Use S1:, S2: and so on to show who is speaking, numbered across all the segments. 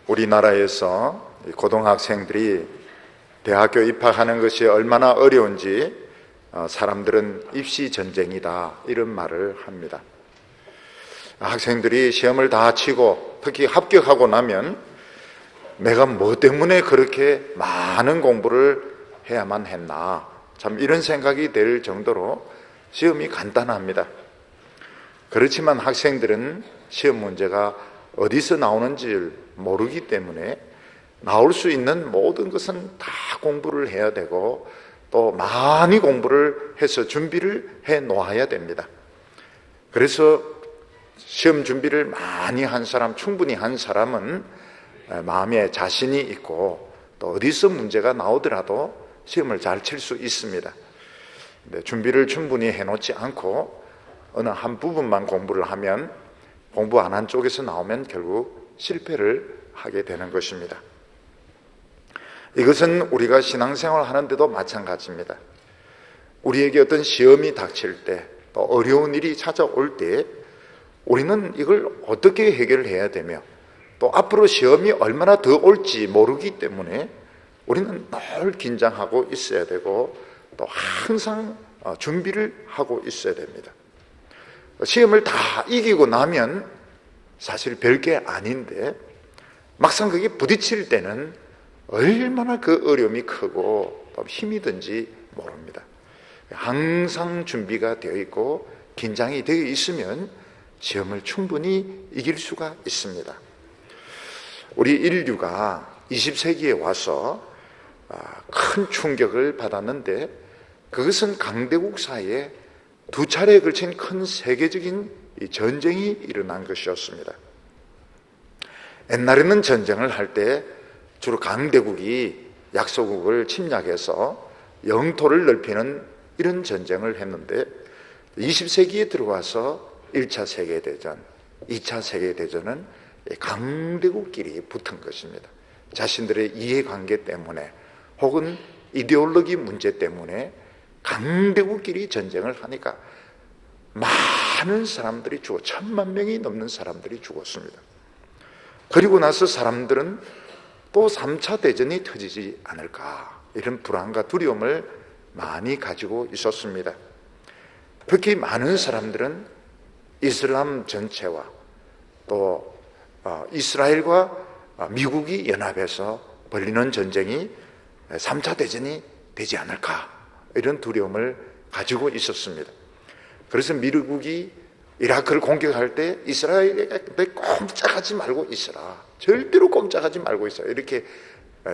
S1: 우리나라에서 고등학생들이 대학교 입학하는 것이 얼마나 어려운지 사람들은 입시 전쟁이다 이런 말을 합니다. 학생들이 시험을 다 치고 특히 합격하고 나면 내가 뭐 때문에 그렇게 많은 공부를 해야만 했나, 참 이런 생각이 들 정도로 시험이 간단합니다. 그렇지만 학생들은 시험 문제가 어디서 나오는지 모르기 때문에 나올 수 있는 모든 것은 다 공부를 해야 되고 또 많이 공부를 해서 준비를 해 놓아야 됩니다. 그래서 시험 준비를 많이 한 사람, 충분히 한 사람은 마음에 자신이 있고 또 어디서 문제가 나오더라도 시험을 잘 칠 수 있습니다. 근데 준비를 충분히 해놓지 않고 어느 한 부분만 공부를 하면 공부 안 한 쪽에서 나오면 결국 실패를 하게 되는 것입니다. 이것은 우리가 신앙생활 하는데도 마찬가지입니다. 우리에게 어떤 시험이 닥칠 때, 또 어려운 일이 찾아올 때 우리는 이걸 어떻게 해결해야 되며 또 앞으로 시험이 얼마나 더 올지 모르기 때문에 우리는 늘 긴장하고 있어야 되고 또 항상 준비를 하고 있어야 됩니다. 시험을 다 이기고 나면 사실 별게 아닌데 막상 그게 부딪힐 때는 얼마나 그 어려움이 크고 힘이 든지 모릅니다. 항상 준비가 되어 있고 긴장이 되어 있으면 시험을 충분히 이길 수가 있습니다. 우리 인류가 20세기에 와서 큰 충격을 받았는데 그것은 강대국 사이에 두 차례에 걸친 큰 세계적인 전쟁이 일어난 것이었습니다. 옛날에는 전쟁을 할 때 주로 강대국이 약소국을 침략해서 영토를 넓히는 이런 전쟁을 했는데 20세기에 들어와서 1차 세계대전, 2차 세계대전은 강대국끼리 붙은 것입니다. 자신들의 이해관계 때문에 혹은 이데올로기 문제 때문에 강대국끼리 전쟁을 하니까 많은 사람들이 죽어 1,000만 명이 넘는 사람들이 죽었습니다. 그리고 나서 사람들은 또 3차 대전이 터지지 않을까 이런 불안과 두려움을 많이 가지고 있었습니다. 특히 많은 사람들은 이슬람 전체와 또 이스라엘과 미국이 연합해서 벌리는 전쟁이 3차 대전이 되지 않을까 이런 두려움을 가지고 있었습니다. 그래서 미국이 이라크를 공격할 때 이스라엘에게 꼼짝하지 말고 있어라, 절대로 꼼짝하지 말고 있어라 이렇게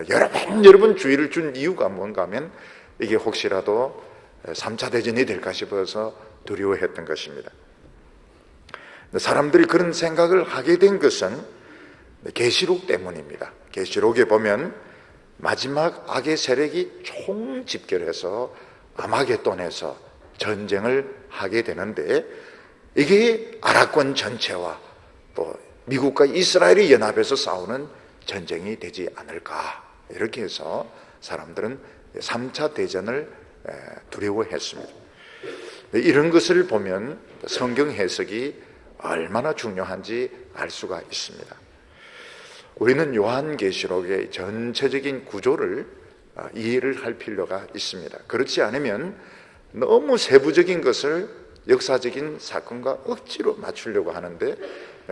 S1: 여러 번 주의를 준 이유가 뭔가 하면 이게 혹시라도 3차 대전이 될까 싶어서 두려워했던 것입니다. 사람들이 그런 생각을 하게 된 것은 계시록 때문입니다. 계시록에 보면 마지막 악의 세력이 총집결해서 아마겟돈에서 전쟁을 하게 되는데 이게 아랍권 전체와 또 미국과 이스라엘이 연합해서 싸우는 전쟁이 되지 않을까 이렇게 해서 사람들은 3차 대전을 두려워했습니다. 이런 것을 보면 성경 해석이 얼마나 중요한지 알 수가 있습니다. 우리는 요한계시록의 전체적인 구조를 이해를 할 필요가 있습니다. 그렇지 않으면 너무 세부적인 것을 역사적인 사건과 억지로 맞추려고 하는데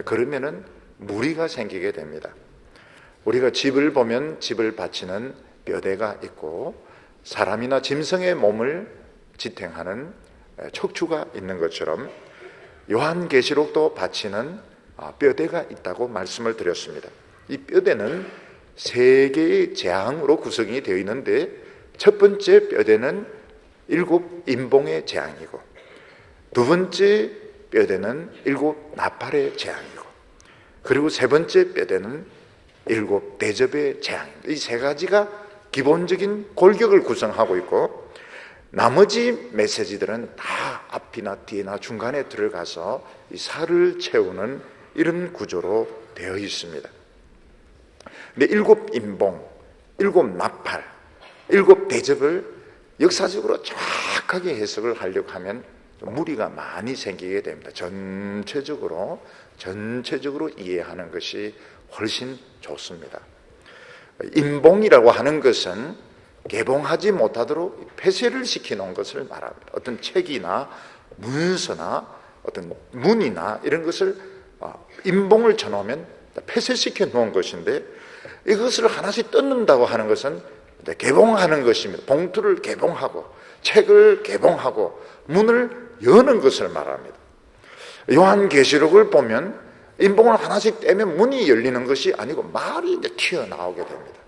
S1: 그러면은 무리가 생기게 됩니다. 우리가 집을 보면 집을 받치는 뼈대가 있고 사람이나 짐승의 몸을 지탱하는 척추가 있는 것처럼 요한계시록도 받치는 뼈대가 있다고 말씀을 드렸습니다. 이 뼈대는 세 개의 재앙으로 구성이 되어 있는데 첫 번째 뼈대는 7 인봉의 재앙이고 두 번째 뼈대는 7 나팔의 재앙이고 그리고 세 번째 뼈대는 7 대접의 재앙입니다. 이 세 가지가 기본적인 골격을 구성하고 있고 나머지 메시지들은 다 앞이나 뒤나 중간에 들어가서 이 살을 채우는 이런 구조로 되어 있습니다. 근데 7 인봉, 7 나팔, 7 대접을 역사적으로 정확하게 해석을 하려고 하면 무리가 많이 생기게 됩니다. 전체적으로 이해하는 것이 훨씬 좋습니다. 임봉이라고 하는 것은 개봉하지 못하도록 폐쇄를 시켜놓은 것을 말합니다. 어떤 책이나 문서나 어떤 문이나 이런 것을 임봉을 쳐놓으면 폐쇄시켜 놓은 것인데, 이것을 하나씩 뜯는다고 하는 것은 개봉하는 것입니다. 봉투를 개봉하고 책을 개봉하고 문을 여는 것을 말합니다. 요한계시록을 보면 임봉을 하나씩 떼면 문이 열리는 것이 아니고 말이 이제 튀어나오게 됩니다.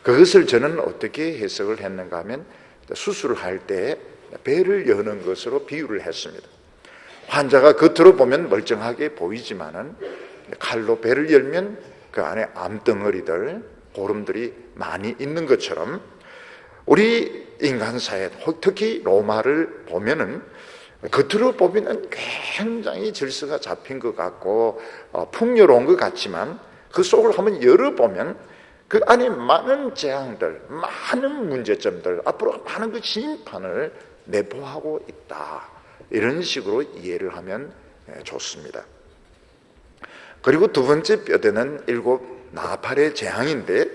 S1: 그것을 저는 어떻게 해석을 했는가 하면, 수술을 할 때 배를 여는 것으로 비유를 했습니다. 환자가 겉으로 보면 멀쩡하게 보이지만은 칼로 배를 열면 그 안에 암덩어리들, 고름들이 많이 있는 것처럼, 우리 인간사회, 특히 로마를 보면은 겉으로 보면은 굉장히 질서가 잡힌 것 같고 풍요로운 것 같지만, 그 속을 한번 열어보면 그 안에 많은 재앙들, 많은 문제점들, 앞으로 많은 그 심판을 내포하고 있다. 이런 식으로 이해를 하면 좋습니다. 그리고 두 번째 뼈대는 7 나팔의 재앙인데,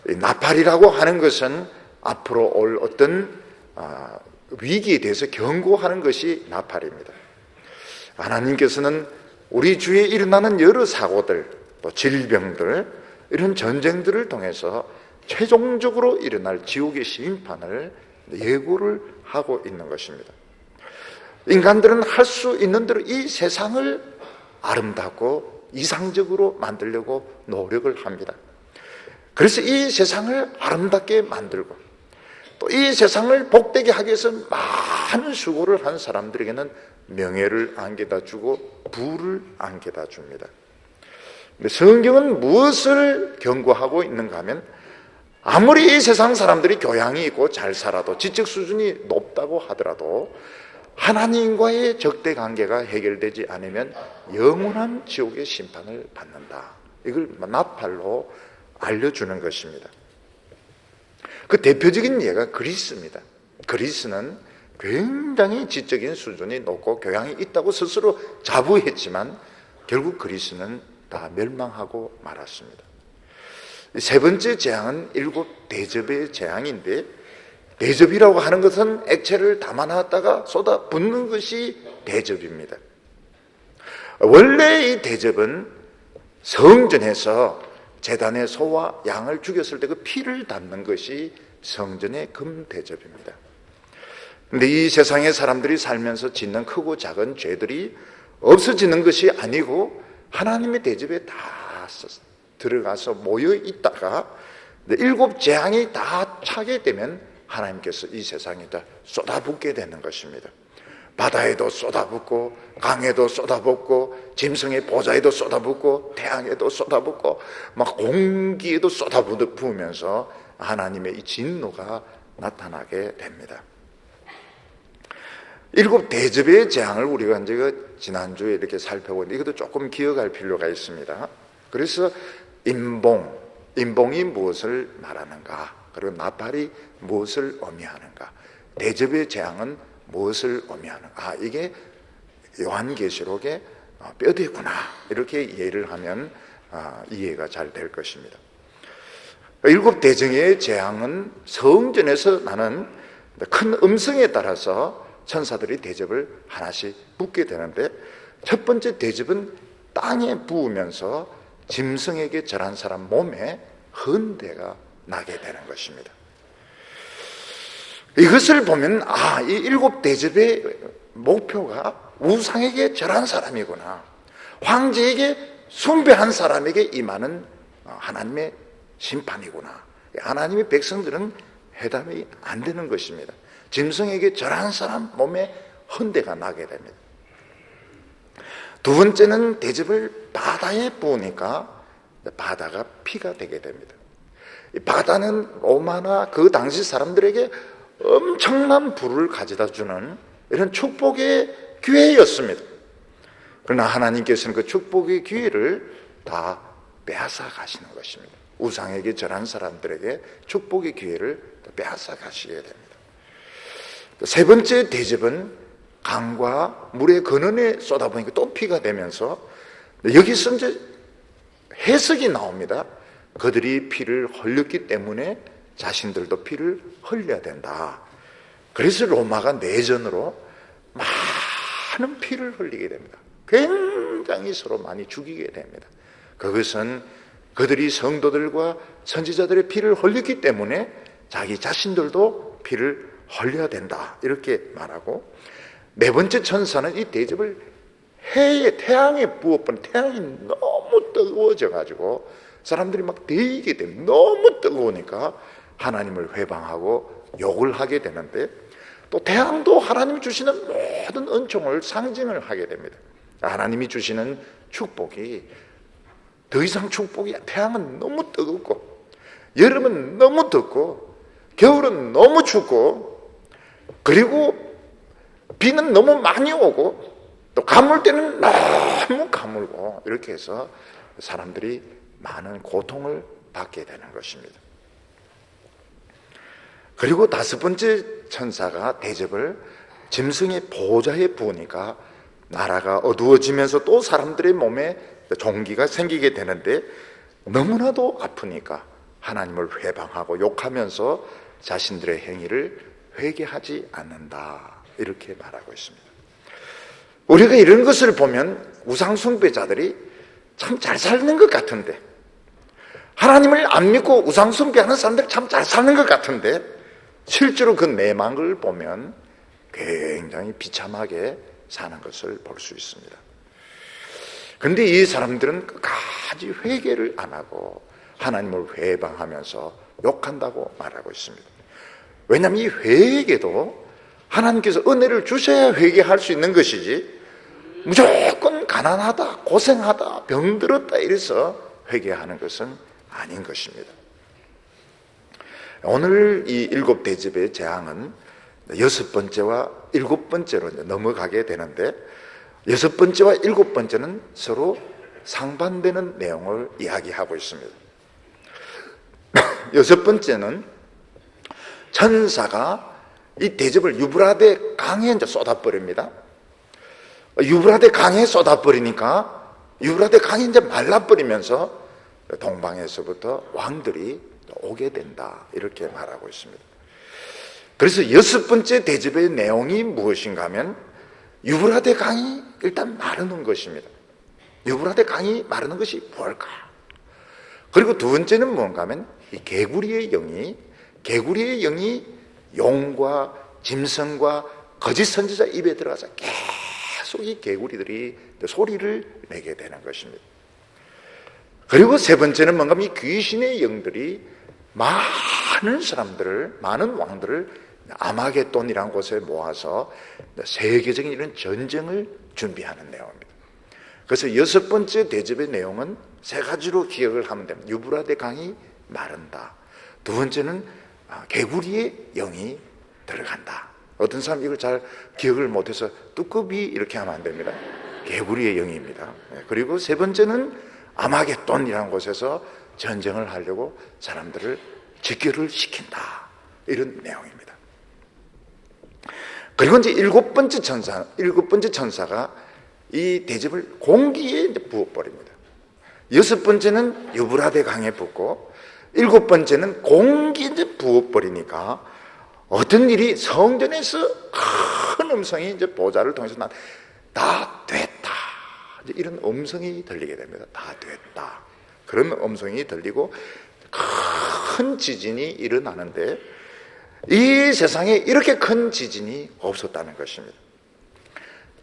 S1: 나팔이라고 하는 것은 앞으로 올 어떤 위기에 대해서 경고하는 것이 나팔입니다. 하나님께서는 우리 주위에 일어나는 여러 사고들, 또 질병들, 이런 전쟁들을 통해서 최종적으로 일어날 지옥의 심판을 예고를 하고 있는 것입니다. 인간들은 할 수 있는 대로 이 세상을 아름답고 이상적으로 만들려고 노력을 합니다. 그래서 이 세상을 아름답게 만들고 또 이 세상을 복되게 하기 위해서 많은 수고를 한 사람들에게는 명예를 안겨다 주고 부를 안겨다 줍니다. 근데 성경은 무엇을 경고하고 있는가 하면, 아무리 이 세상 사람들이 교양이 있고 잘 살아도, 지적 수준이 높다고 하더라도 하나님과의 적대 관계가 해결되지 않으면 영원한 지옥의 심판을 받는다. 이걸 나팔로 알려주는 것입니다. 그 대표적인 예가 그리스입니다. 그리스는 굉장히 지적인 수준이 높고 교양이 있다고 스스로 자부했지만 결국 그리스는 다 멸망하고 말았습니다. 세 번째 재앙은 7 대접의 재앙인데, 대접이라고 하는 것은 액체를 담아놨다가 쏟아 붓는 것이 대접입니다. 원래 이 대접은 성전에서 제단의 소와 양을 죽였을 때 그 피를 담는 것이 성전의 금대접입니다. 그런데 이 세상의 사람들이 살면서 짓는 크고 작은 죄들이 없어지는 것이 아니고 하나님의 대접에 다 들어가서 모여 있다가 7 재앙이 다 차게 되면 하나님께서 이 세상에다 쏟아붓게 되는 것입니다. 바다에도 쏟아붓고, 강에도 쏟아붓고, 짐승의 보좌에도 쏟아붓고, 태양에도 쏟아붓고, 막 공기에도 쏟아부으면서 하나님의 이 진노가 나타나게 됩니다. 7 대접의 재앙을 우리가 이제 지난주에 이렇게 살펴보는데, 이것도 조금 기억할 필요가 있습니다. 그래서 임봉이 무엇을 말하는가, 그리고 나팔이 무엇을 의미하는가, 대접의 재앙은 무엇을 의미하는가, 이게 요한계시록의 뼈대구나, 이렇게 이해를 하면 이해가 잘 될 것입니다. 7 대정의 재앙은 성전에서 나는 큰 음성에 따라서 천사들이 대접을 하나씩 붓게 되는데, 첫 번째 대접은 땅에 부으면서 짐승에게 절한 사람 몸에 헌대가 나게 되는 것입니다. 이것을 보면 이 7 대접의 목표가 우상에게 절한 사람이구나, 황제에게 숭배한 사람에게 임하는 하나님의 심판이구나. 하나님의 백성들은 해담이 안 되는 것입니다. 짐승에게 절한 사람 몸에 헌대가 나게 됩니다. 두 번째는 대접을 바다에 부으니까 바다가 피가 되게 됩니다. 바다는 로마나 그 당시 사람들에게 엄청난 부를 가져다 주는 이런 축복의 기회였습니다. 그러나 하나님께서는 그 축복의 기회를 다 빼앗아 가시는 것입니다. 우상에게 절한 사람들에게 축복의 기회를 빼앗아 가시게 됩니다. 세 번째 대접은 강과 물의 근원에 쏟아보니까 또 피가 되면서, 여기서 이제 해석이 나옵니다. 그들이 피를 흘렸기 때문에 자신들도 피를 흘려야 된다. 그래서 로마가 내전으로 많은 피를 흘리게 됩니다. 굉장히 서로 많이 죽이게 됩니다. 그것은 그들이 성도들과 선지자들의 피를 흘렸기 때문에 자기 자신들도 피를 흘려야 된다, 이렇게 말하고, 네 번째 천사는 이 대접을 태양에 부어버린, 태양이 너무 뜨거워져 가지고 사람들이 막 데이게 됩니다. 너무 뜨거우니까 하나님을 회방하고 욕을 하게 되는데, 또 태양도 하나님이 주시는 모든 은총을 상징을 하게 됩니다. 하나님이 주시는 축복이 더 이상 축복이야. 태양은 너무 뜨겁고, 여름은 너무 덥고, 겨울은 너무 춥고, 그리고 비는 너무 많이 오고, 또 가물 때는 너무 가물고, 이렇게 해서 사람들이 많은 고통을 받게 되는 것입니다. 그리고 다섯 번째 천사가 대접을 짐승의 보좌에 부으니까 나라가 어두워지면서 또 사람들의 몸에 종기가 생기게 되는데, 너무나도 아프니까 하나님을 회방하고 욕하면서 자신들의 행위를 회개하지 않는다, 이렇게 말하고 있습니다. 우리가 이런 것을 보면 우상숭배자들이 참 잘 사는 것 같은데, 하나님을 안 믿고 우상숭배하는 사람들 참 잘 사는 것 같은데, 실제로 그 내막을 보면 굉장히 비참하게 사는 것을 볼 수 있습니다. 그런데 이 사람들은 끝까지 회개를 안 하고 하나님을 회방하면서 욕한다고 말하고 있습니다. 왜냐하면 이 회개도 하나님께서 은혜를 주셔야 회개할 수 있는 것이지, 무조건 가난하다, 고생하다, 병들었다 이래서 회개하는 것은 아닌 것입니다. 오늘 이 일곱 대접의 재앙은 여섯 번째와 일곱 번째로 넘어가게 되는데, 여섯 번째와 일곱 번째는 서로 상반되는 내용을 이야기하고 있습니다. 여섯 번째는 천사가 이 대접을 유브라데 강에 이제 쏟아버립니다. 유브라데 강에 쏟아버리니까 유브라데 강이 이제 말라버리면서 동방에서부터 왕들이 오게 된다, 이렇게 말하고 있습니다. 그래서 여섯 번째 대접의 내용이 무엇인가 하면 유브라데 강이 일단 마르는 것입니다. 유브라데 강이 마르는 것이 뭘까? 그리고 두 번째는 뭔가 하면 이 개구리의 영이 용과 짐승과 거짓 선지자 입에 들어가서 계속 이 개구리들이 소리를 내게 되는 것입니다. 그리고 세 번째는 뭔가 하면 이 귀신의 영들이 많은 사람들을, 많은 왕들을 아마겟돈이라는 곳에 모아서 세계적인 이런 전쟁을 준비하는 내용입니다. 그래서 여섯 번째 대접의 내용은 세 가지로 기억을 하면 됩니다. 유브라데 강이 마른다. 두 번째는 개구리의 영이 들어간다. 어떤 사람 이걸 잘 기억을 못해서 뚜껑이 이렇게 하면 안 됩니다. 개구리의 영입니다. 그리고 세 번째는 아마겟돈이라는 곳에서 전쟁을 하려고 사람들을 직결을 시킨다, 이런 내용입니다. 그리고 이제 일곱 번째 천사가 이 대접을 공기에 부어버립니다. 여섯 번째는 유브라데 강에 붓고, 일곱 번째는 공기에 이제 부어버리니까 어떤 일이 성전에서 큰 음성이 이제 보좌를 통해서 다 됐다, 이제 이런 음성이 들리게 됩니다. 다 됐다, 그런 음성이 들리고 큰 지진이 일어나는데, 이 세상에 이렇게 큰 지진이 없었다는 것입니다.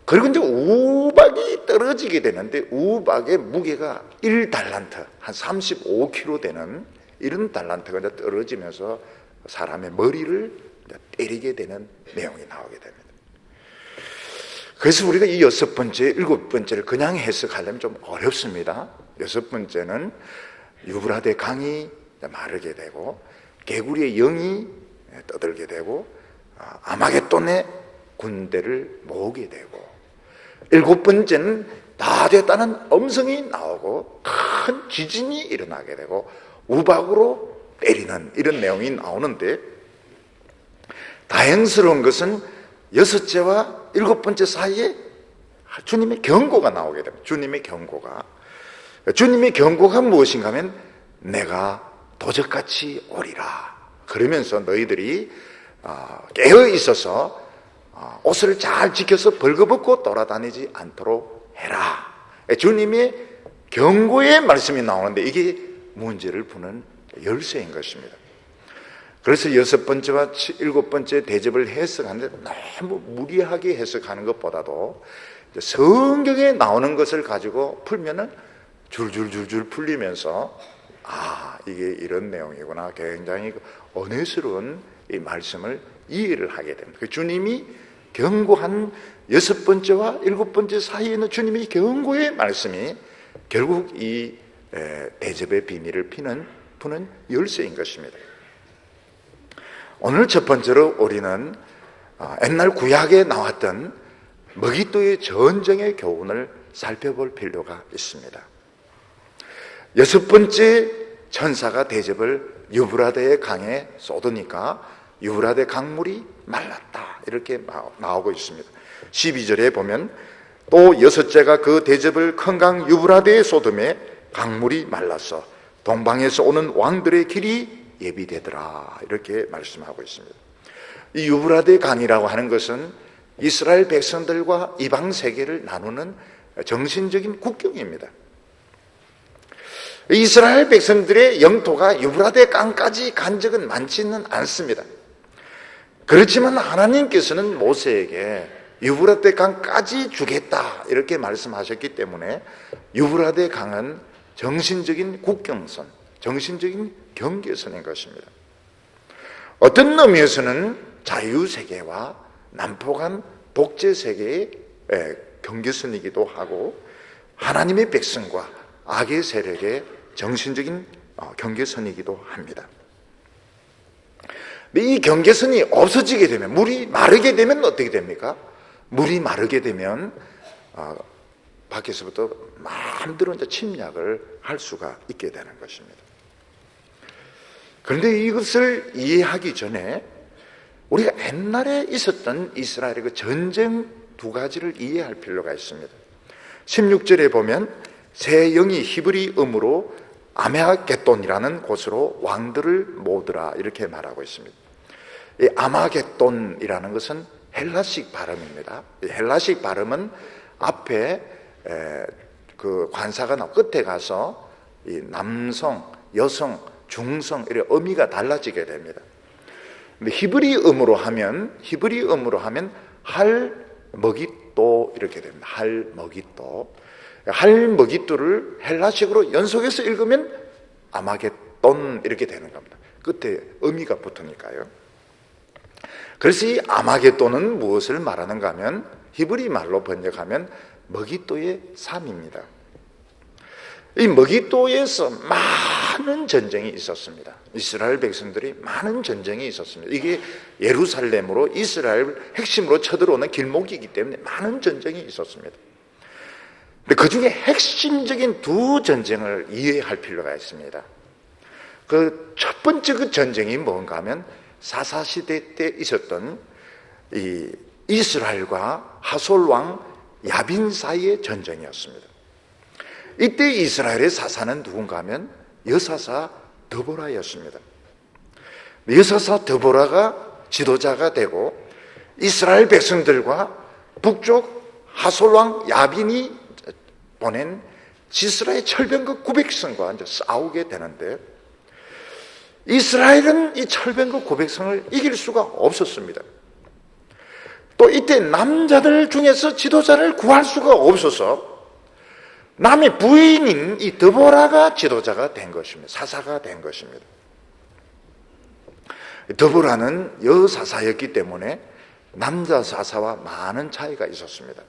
S1: 그리고 이제 우박이 떨어지게 되는데, 우박의 무게가 1달란트, 한 35kg 되는 이런 달란트가 이제 떨어지면서 사람의 머리를 때리게 되는 내용이 나오게 됩니다. 그래서 우리가 이 여섯 번째, 일곱 번째를 그냥 해석하려면 좀 어렵습니다. 여섯 번째는 유브라데 강이 마르게 되고, 개구리의 영이 떠들게 되고, 아마겟돈의 군대를 모으게 되고, 일곱 번째는 다 됐다는 음성이 나오고 큰 지진이 일어나게 되고 우박으로 때리는 이런 내용이 나오는데, 다행스러운 것은 6째와 7번째 사이에 주님의 경고가 나오게 됩니다. 주님의 경고가 무엇인가 하면 내가 도적같이 오리라. 그러면서 너희들이 깨어 있어서 옷을 잘 지켜서 벌거벗고 돌아다니지 않도록 해라. 주님의 경고의 말씀이 나오는데 이게 문제를 푸는 열쇠인 것입니다. 그래서 6번째와 7번째 대접을 해석하는데 너무 무리하게 해석하는 것보다도 성경에 나오는 것을 가지고 풀면은 줄줄줄줄 풀리면서 이게 이런 내용이구나. 굉장히 은혜스러운 이 말씀을 이해를 하게 됩니다. 주님이 경고한 6번째와 7번째 사이에 있는 주님의 경고의 말씀이 결국 이 대접의 비밀을 푸는 열쇠인 것입니다. 오늘 첫 번째로 우리는 옛날 구약에 나왔던 머깃도의 전쟁의 교훈을 살펴볼 필요가 있습니다. 6번째 천사가 대접을 유브라데 강에 쏟으니까 유브라데 강물이 말랐다 이렇게 나오고 있습니다. 12절에 보면 또 6째가 그 대접을 큰 강 유브라데에 쏟음에 강물이 말라서 동방에서 오는 왕들의 길이 예비되더라 이렇게 말씀하고 있습니다. 이 유브라데 강이라고 하는 것은 이스라엘 백성들과 이방 세계를 나누는 정신적인 국경입니다. 이스라엘 백성들의 영토가 유브라데 강까지 간 적은 많지는 않습니다. 그렇지만 하나님께서는 모세에게 유브라데 강까지 주겠다 이렇게 말씀하셨기 때문에 유브라데 강은 정신적인 국경선, 정신적인 경계선인 것입니다. 어떤 의미에서는 자유세계와 남포간 독재세계의 경계선이기도 하고 하나님의 백성과 악의 세력의 정신적인 경계선이기도 합니다. 이 경계선이 없어지게 되면, 물이 마르게 되면 어떻게 됩니까? 물이 마르게 되면 밖에서부터 마음대로 이제 침략을 할 수가 있게 되는 것입니다. 그런데 이것을 이해하기 전에 우리가 옛날에 있었던 이스라엘의 그 전쟁 두 가지를 이해할 필요가 있습니다. 16절에 보면 새 영이 히브리 음으로 아메아겟돈이라는 곳으로 왕들을 모으더라 이렇게 말하고 있습니다. 이 아마겟돈이라는 것은 헬라식 발음입니다. 이 헬라식 발음은 앞에 그 관사가 끝에 가서 이 남성, 여성, 중성 이런 의미가 달라지게 됩니다. 근데 히브리 음으로 하면 할 머깃도 이렇게 됩니다. 할 머깃도. 할 머깃도를 헬라식으로 연속해서 읽으면 아마겟돈 이렇게 되는 겁니다. 끝에 의미가 붙으니까요. 그래서 이 아마겟돈은 무엇을 말하는가 하면 히브리 말로 번역하면 머깃도의 삶입니다. 이 머깃도에서 많은 전쟁이 있었습니다. 이스라엘 백성들이 많은 전쟁이 있었습니다. 이게 예루살렘으로 이스라엘 핵심으로 쳐들어오는 길목이기 때문에 많은 전쟁이 있었습니다. 근데 그 중에 핵심적인 두 전쟁을 이해할 필요가 있습니다. 그 첫 번째 그 전쟁이 뭔가 하면 사사시대 때 있었던 이 이스라엘과 하솔왕 야빈 사이의 전쟁이었습니다. 이때 이스라엘의 사사는 누군가 하면 여사사 드보라였습니다. 여사사 드보라가 지도자가 되고 이스라엘 백성들과 북쪽 하솔왕 야빈이 보낸 시스라의 철병거 900성과 이제 싸우게 되는데 이스라엘은 이 철병거 900성을 이길 수가 없었습니다. 또 이때 남자들 중에서 지도자를 구할 수가 없어서 남의 부인인 이 드보라가 지도자가 된 것입니다. 사사가 된 것입니다. 드보라는 여사사였기 때문에 남자 사사와 많은 차이가 있었습니다.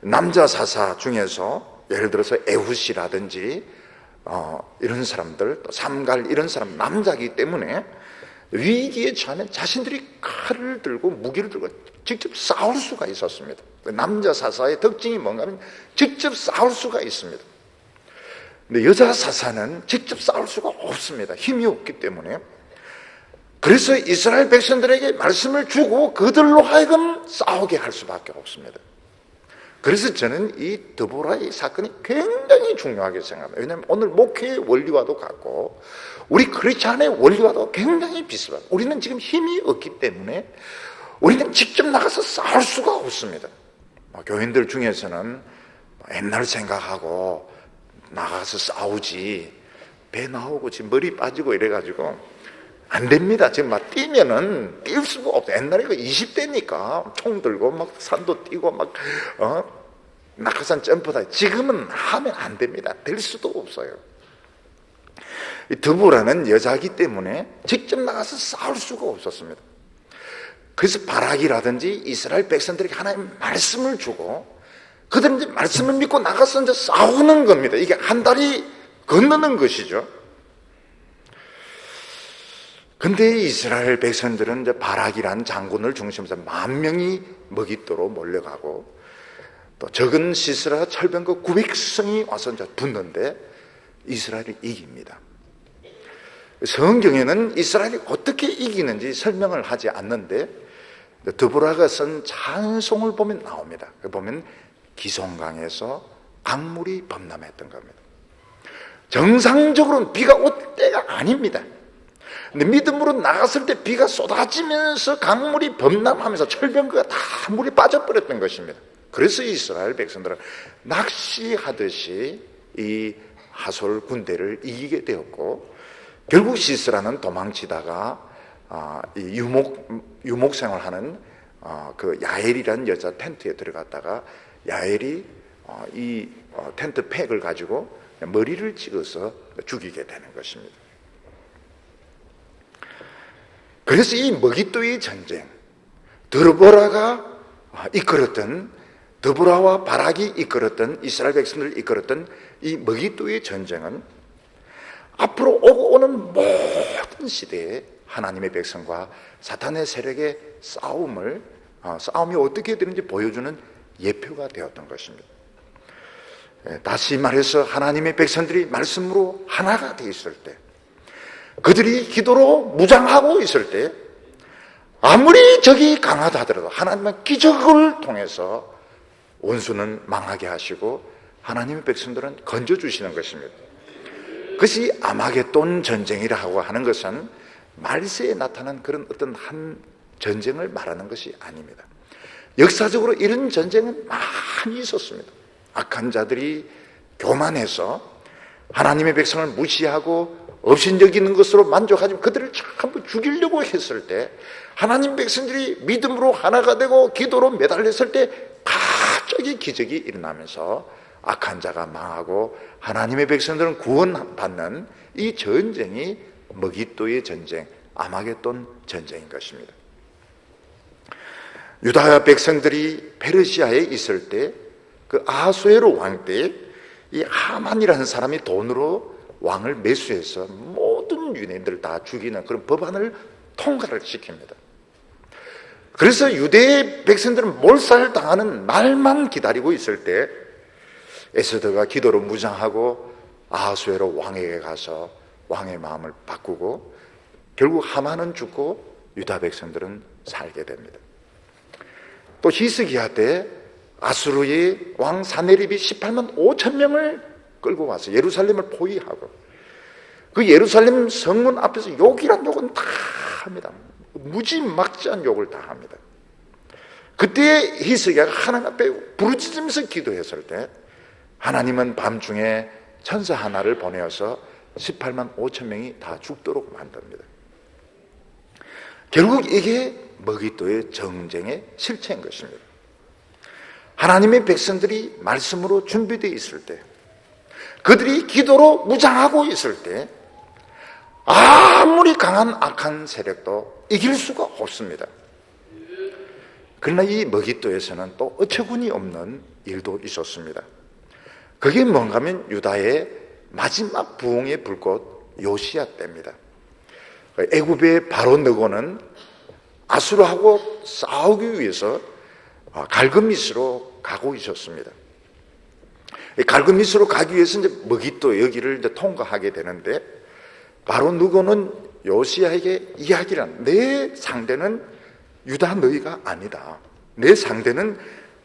S1: 남자 사사 중에서 예를 들어서 에훗이라든지 이런 사람들, 또 삼갈 이런 사람 남자이기 때문에 위기에 처하면 자신들이 칼을 들고 무기를 들고 직접 싸울 수가 있었습니다. 남자 사사의 특징이 뭔가 하면 직접 싸울 수가 있습니다. 근데 여자 사사는 직접 싸울 수가 없습니다. 힘이 없기 때문에. 그래서 이스라엘 백성들에게 말씀을 주고 그들로 하여금 싸우게 할 수밖에 없습니다. 그래서 저는 이 드보라의 사건이 굉장히 중요하게 생각합니다. 왜냐하면 오늘 목회의 원리와도 같고 우리 크리스찬의 원리와도 굉장히 비슷합니다. 우리는 지금 힘이 없기 때문에 우리는 직접 나가서 싸울 수가 없습니다. 교인들 중에서는 옛날 생각하고 나가서 싸우지, 배 나오고 지금 머리 빠지고 이래가지고 안 됩니다. 지금 막 뛰면은 뛸 수가 없어요. 옛날에 그 20대니까 총 들고 막 산도 뛰고 막 낙하산 점프다. 지금은 하면 안 됩니다. 될 수도 없어요. 드보라는 여자이기 때문에 직접 나가서 싸울 수가 없었습니다. 그래서 바락이라든지 이스라엘 백성들에게 하나님의 말씀을 주고 그들은 이제 말씀을 믿고 나가서 이제 싸우는 겁니다. 이게 한 달이 건너는 것이죠. 근데 이스라엘 백성들은 이제 바락이라는 장군을 중심으로 10,000명이 먹잇도로 몰려가고 또 적은 시스라 철병거 900성이 와서 이제 붙는데 이스라엘이 이깁니다. 성경에는 이스라엘이 어떻게 이기는지 설명을 하지 않는데 드보라가 쓴 찬송을 보면 나옵니다. 보면 기송강에서 강물이 범람했던 겁니다. 정상적으로는 비가 올 때가 아닙니다. 근데 믿음으로 나갔을 때 비가 쏟아지면서 강물이 범람하면서 철병거가 다 물이 빠져버렸던 것입니다. 그래서 이스라엘 백성들은 낚시하듯이 이 하솔 군대를 이기게 되었고 결국 시스라는 도망치다가 이 유목 생활하는 그 야엘이라는 여자 텐트에 들어갔다가 야엘이 이 텐트 팩을 가지고 머리를 찍어서 죽이게 되는 것입니다. 그래서 이 머깃도의 전쟁, 드보라가 이끌었던, 드보라와 바락이 이끌었던, 이스라엘 백성들을 이끌었던 이 머깃도의 전쟁은 앞으로 오고 오는 모든 시대에 하나님의 백성과 사탄의 세력의 싸움이 어떻게 되는지 보여주는 예표가 되었던 것입니다. 다시 말해서 하나님의 백성들이 말씀으로 하나가 되어 있을 때, 그들이 기도로 무장하고 있을 때 아무리 적이 강하다 하더라도 하나님은 기적을 통해서 원수는 망하게 하시고 하나님의 백성들은 건져주시는 것입니다. 그것이 아마겟돈 전쟁이라고 하는 것은 말세에 나타난 그런 어떤 한 전쟁을 말하는 것이 아닙니다. 역사적으로 이런 전쟁은 많이 있었습니다. 악한 자들이 교만해서 하나님의 백성을 무시하고 업신여기는 것으로 만족하지 그들을 전부 죽이려고 했을 때 하나님 백성들이 믿음으로 하나가 되고 기도로 매달렸을 때 갑자기 기적이 일어나면서 악한 자가 망하고 하나님의 백성들은 구원받는 이 전쟁이 머깃도의 전쟁, 아마겟돈 전쟁인 것입니다. 유다 백성들이 페르시아에 있을 때 그 아하수에로 왕 때 이 하만이라는 사람이 돈으로 왕을 매수해서 모든 유대인들을 다 죽이는 그런 법안을 통과를 시킵니다. 그래서 유대 백성들은 몰살당하는 날만 기다리고 있을 때 에스더가 기도로 무장하고 아하수에로 왕에게 가서 왕의 마음을 바꾸고 결국 하만은 죽고 유다 백성들은 살게 됩니다. 또 히스기야 때 아수르의 왕 사네립이 18만 5천 명을 끌고 와서 예루살렘을 포위하고 그 예루살렘 성문 앞에서 욕이란 욕은 다 합니다. 무지막지한 욕을 다 합니다. 그때 히스기야가 하나님 앞에 부르짖으면서 기도했을 때 하나님은 밤중에 천사 하나를 보내어서 18만 5천 명이 다 죽도록 만듭니다. 결국 이게 머깃도의 전쟁의 실체인 것입니다. 하나님의 백성들이 말씀으로 준비되어 있을 때, 그들이 기도로 무장하고 있을 때 아무리 강한 악한 세력도 이길 수가 없습니다. 그러나 이 머깃도에서는 또 어처구니 없는 일도 있었습니다. 그게 뭔가 하면 유다의 마지막 부흥의 불꽃 요시야 때입니다. 애굽의 바로 느고는 아수르하고 싸우기 위해서 갈그미스로 가고 있었습니다. 갈그미스로 가기 위해서 이제 머깃도 여기를 이제 통과하게 되는데 바로 느고는 요시야에게 이야기를 한, 내 상대는 유다 너희가 아니다. 내 상대는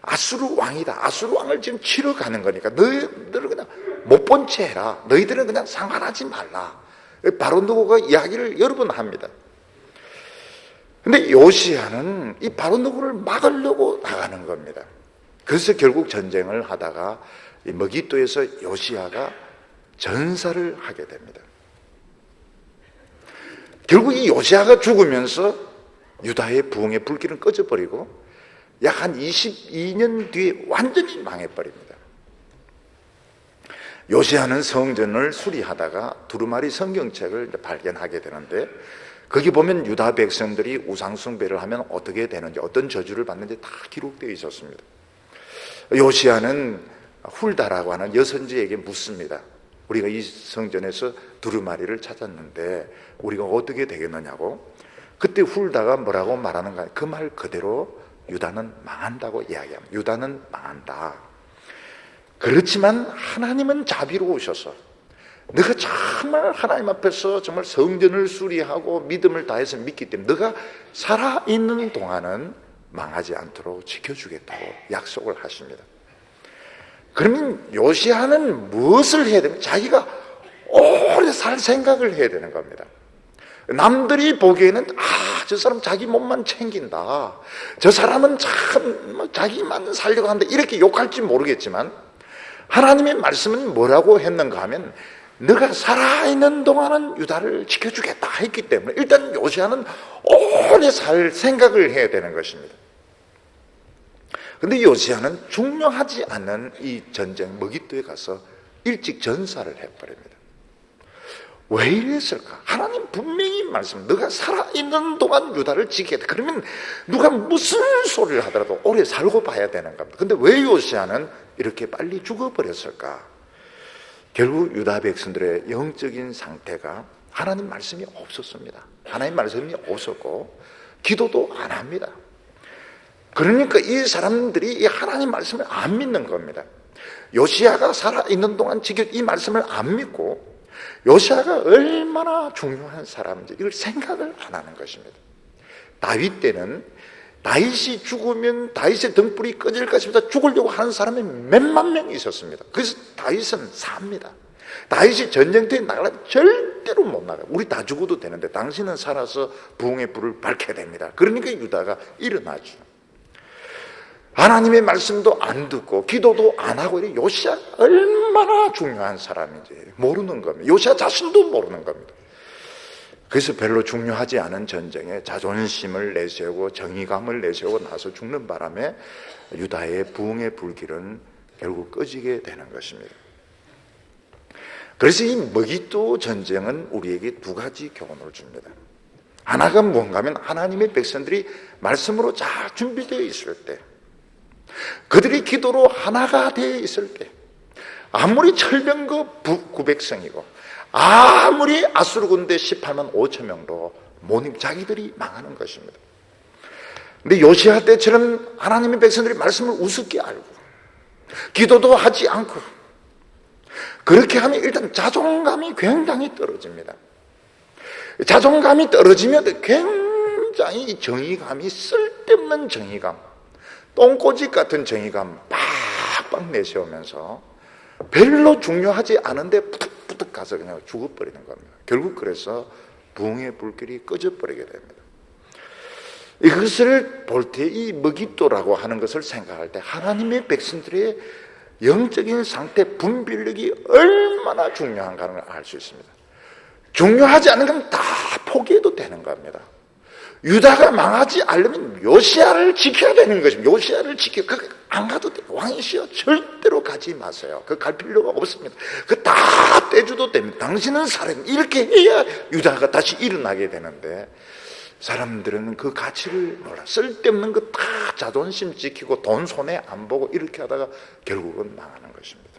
S1: 아수르 왕이다. 아수르 왕을 지금 치러 가는 거니까 너희들은 그냥 못 본 채 해라. 너희들은 그냥 상관하지 말라. 바로 누구가 이야기를 여러 번 합니다. 근데 요시야는 이 바로 누구를 막으려고 나가는 겁니다. 그래서 결국 전쟁을 하다가 이 머기또에서 요시야가 전사를 하게 됩니다. 결국 이 요시야가 죽으면서 유다의 부흥의 불길은 꺼져버리고 약 한 22년 뒤에 완전히 망해버립니다. 요시야는 성전을 수리하다가 두루마리 성경책을 발견하게 되는데, 거기 보면 유다 백성들이 우상 숭배를 하면 어떻게 되는지, 어떤 저주를 받는지 다 기록되어 있었습니다. 요시야는 훌다라고 하는 여선지에게 묻습니다. 우리가 이 성전에서 두루마리를 찾았는데 우리가 어떻게 되겠느냐고. 그때 훌다가 뭐라고 말하는가, 그 말 그대로 유다는 망한다고 이야기합니다. 유다는 망한다. 그렇지만 하나님은 자비로우셔서 너가 정말 하나님 앞에서 정말 성전을 수리하고 믿음을 다해서 믿기 때문에 너가 살아있는 동안은 망하지 않도록 지켜주겠다고 약속을 하십니다. 그러면 요시야는 무엇을 해야 되면 자기가 오래 살 생각을 해야 되는 겁니다. 남들이 보기에는 저 사람 자기 몸만 챙긴다, 저 사람은 참 자기만 살려고 한다, 이렇게 욕할지 모르겠지만 하나님의 말씀은 뭐라고 했는가 하면 너가 살아있는 동안은 유다를 지켜주겠다 했기 때문에 일단 요시야는 오래 살 생각을 해야 되는 것입니다. 그런데 요시야는 중요하지 않은 이 전쟁 머깃도에 가서 일찍 전사를 해버립니다. 왜 이랬을까? 하나님 분명히 말씀, 너가 살아있는 동안 유다를 지키겠다. 그러면 누가 무슨 소리를 하더라도 오래 살고 봐야 되는 겁니다. 근데 왜 요시야는 이렇게 빨리 죽어버렸을까? 결국 유다 백성들의 영적인 상태가 하나님 말씀이 없었습니다. 하나님 말씀이 없었고 기도도 안 합니다. 그러니까 이 사람들이 이 하나님 말씀을 안 믿는 겁니다. 요시야가 살아있는 동안 이 말씀을 안 믿고 요시야가 얼마나 중요한 사람인지 이걸 생각을 안 하는 것입니다. 다윗 때는 다윗이 죽으면 다윗의 등불이 꺼질 것입니다. 죽으려고 하는 사람이 몇만 명 있었습니다. 그래서 다윗은 삽니다. 다윗이 전쟁터에 나가려면 절대로 못 나가요. 우리 다 죽어도 되는데 당신은 살아서 부흥의 불을 밝혀야 됩니다. 그러니까 유다가 일어나죠. 하나님의 말씀도 안 듣고 기도도 안 하고, 요시야 얼마나 중요한 사람인지 모르는 겁니다. 요시야 자신도 모르는 겁니다. 그래서 별로 중요하지 않은 전쟁에 자존심을 내세우고 정의감을 내세우고 나서 죽는 바람에 유다의 부흥의 불길은 결국 꺼지게 되는 것입니다. 그래서 이 머깃도 전쟁은 우리에게 두 가지 교훈을 줍니다. 하나가 뭔가 하면 하나님의 백성들이 말씀으로 잘 준비되어 있을 때, 그들이 기도로 하나가 되어 있을 때, 아무리 철병거 900성이고 아무리 아수르 군대 18만 5천 명도 자기들이 망하는 것입니다. 근데 요시야 때처럼 하나님의 백성들이 말씀을 우습게 알고 기도도 하지 않고 그렇게 하면 일단 자존감이 굉장히 떨어집니다. 자존감이 떨어지면 굉장히 정의감이, 쓸데없는 정의감, 똥꼬집 같은 정의감 빡빡 내세우면서 별로 중요하지 않은데 푸득푸득 가서 그냥 죽어버리는 겁니다. 결국 그래서 부흥의 불길이 꺼져버리게 됩니다. 이것을 볼 때 이 머깃도라고 하는 것을 생각할 때 하나님의 백성들의 영적인 상태 분별력이 얼마나 중요한가를 알 수 있습니다. 중요하지 않은 건 다 포기해도 되는 겁니다. 유다가 망하지 않으면 요시야를 지켜야 되는 것입니다. 요시야를 안 가도 돼요. 왕이시여 절대로 가지 마세요. 갈 필요가 없습니다. 다 떼줘도 됩니다. 당신은 살아요. 이렇게 해야 유다가 다시 일어나게 되는데 사람들은 그 가치를 몰라. 쓸데없는 거 다 자존심 지키고 돈 손에 안 보고 이렇게 하다가 결국은 망하는 것입니다.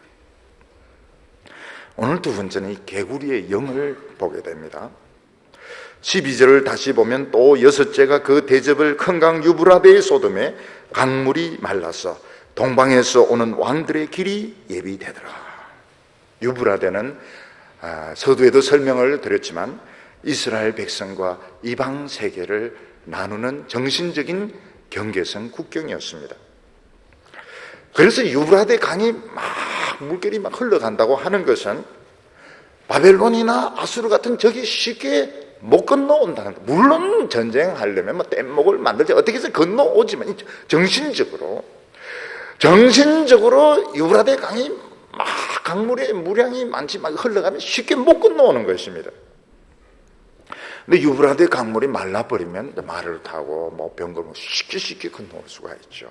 S1: 오늘 두 번째는 이 개구리의 영을 보게 됩니다. 12절을 다시 보면 또 여섯째가 그 대접을 큰 강 유브라데에 쏟음에 강물이 말라서 동방에서 오는 왕들의 길이 예비되더라. 유브라데는 서두에도 설명을 드렸지만 이스라엘 백성과 이방 세계를 나누는 정신적인 경계선 국경이었습니다. 그래서 유브라데 강이 막 물결이 막 흘러간다고 하는 것은 바벨론이나 아수르 같은 적이 쉽게 못 건너온다는 것. 물론 전쟁하려면 뭐 뗏목을 만들지 어떻게 해서 건너오지만 정신적으로 유브라데 강이 막 강물의 물량이 많지 막 흘러가면 쉽게 못 건너오는 것입니다. 근데 유브라데 강물이 말라버리면 말을 타고 뭐 병거를 쉽게 건너올 수가 있죠.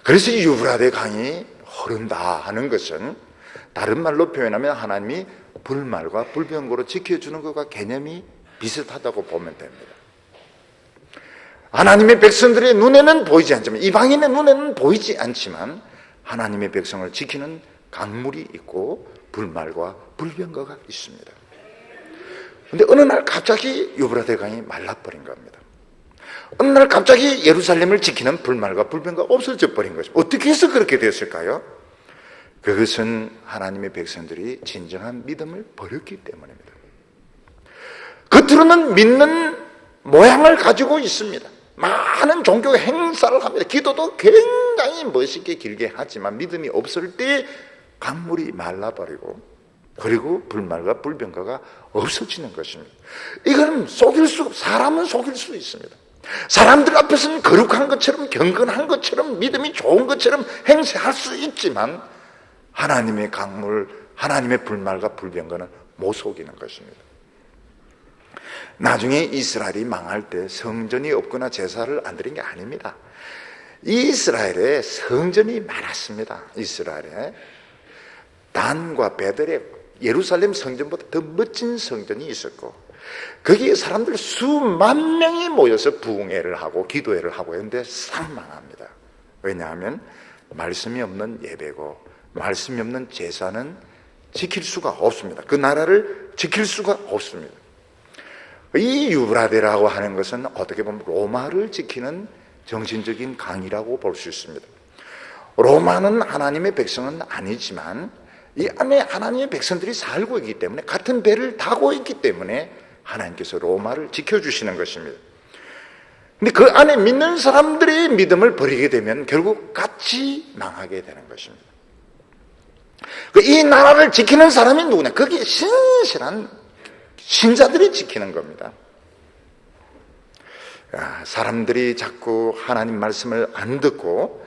S1: 그래서 유브라데 강이 흐른다 하는 것은 다른 말로 표현하면 하나님이 불말과 불병거로 지켜주는 것과 개념이 비슷하다고 보면 됩니다. 하나님의 백성들의 눈에는 보이지 않지만, 이방인의 눈에는 보이지 않지만 하나님의 백성을 지키는 강물이 있고 불말과 불병거가 있습니다. 그런데 어느 날 갑자기 유브라데 강이 말라버린 겁니다. 어느 날 갑자기 예루살렘을 지키는 불말과 불병거가 없어져 버린 거죠. 어떻게 해서 그렇게 됐을까요? 그것은 하나님의 백성들이 진정한 믿음을 버렸기 때문입니다. 겉으로는 믿는 모양을 가지고 있습니다. 많은 종교 행사를 합니다. 기도도 굉장히 멋있게 길게 하지만 믿음이 없을 때 강물이 말라버리고, 그리고 불말과 불병거가 없어지는 것입니다. 이거는 사람은 속일 수 있습니다. 사람들 앞에서는 거룩한 것처럼, 경건한 것처럼, 믿음이 좋은 것처럼 행세할 수 있지만 하나님의 강물, 하나님의 불말과 불병거는 못 속이는 것입니다. 나중에 이스라엘이 망할 때 성전이 없거나 제사를 안 드린 게 아닙니다. 이스라엘에 성전이 많았습니다. 이스라엘에 단과 베델에 예루살렘 성전보다 더 멋진 성전이 있었고, 거기에 사람들 수만 명이 모여서 부흥회를 하고 기도회를 하고 했는데 싹 망합니다. 왜냐하면 말씀이 없는 예배고 말씀이 없는 제사는 지킬 수가 없습니다. 그 나라를 지킬 수가 없습니다. 이 유브라데라고 하는 것은 어떻게 보면 로마를 지키는 정신적인 강이라고 볼 수 있습니다. 로마는 하나님의 백성은 아니지만 이 안에 하나님의 백성들이 살고 있기 때문에, 같은 배를 타고 있기 때문에 하나님께서 로마를 지켜주시는 것입니다. 근데 그 안에 믿는 사람들의 믿음을 버리게 되면 결국 같이 망하게 되는 것입니다. 이 나라를 지키는 사람이 누구냐? 거기에 신실한 신자들이 지키는 겁니다. 사람들이 자꾸 하나님 말씀을 안 듣고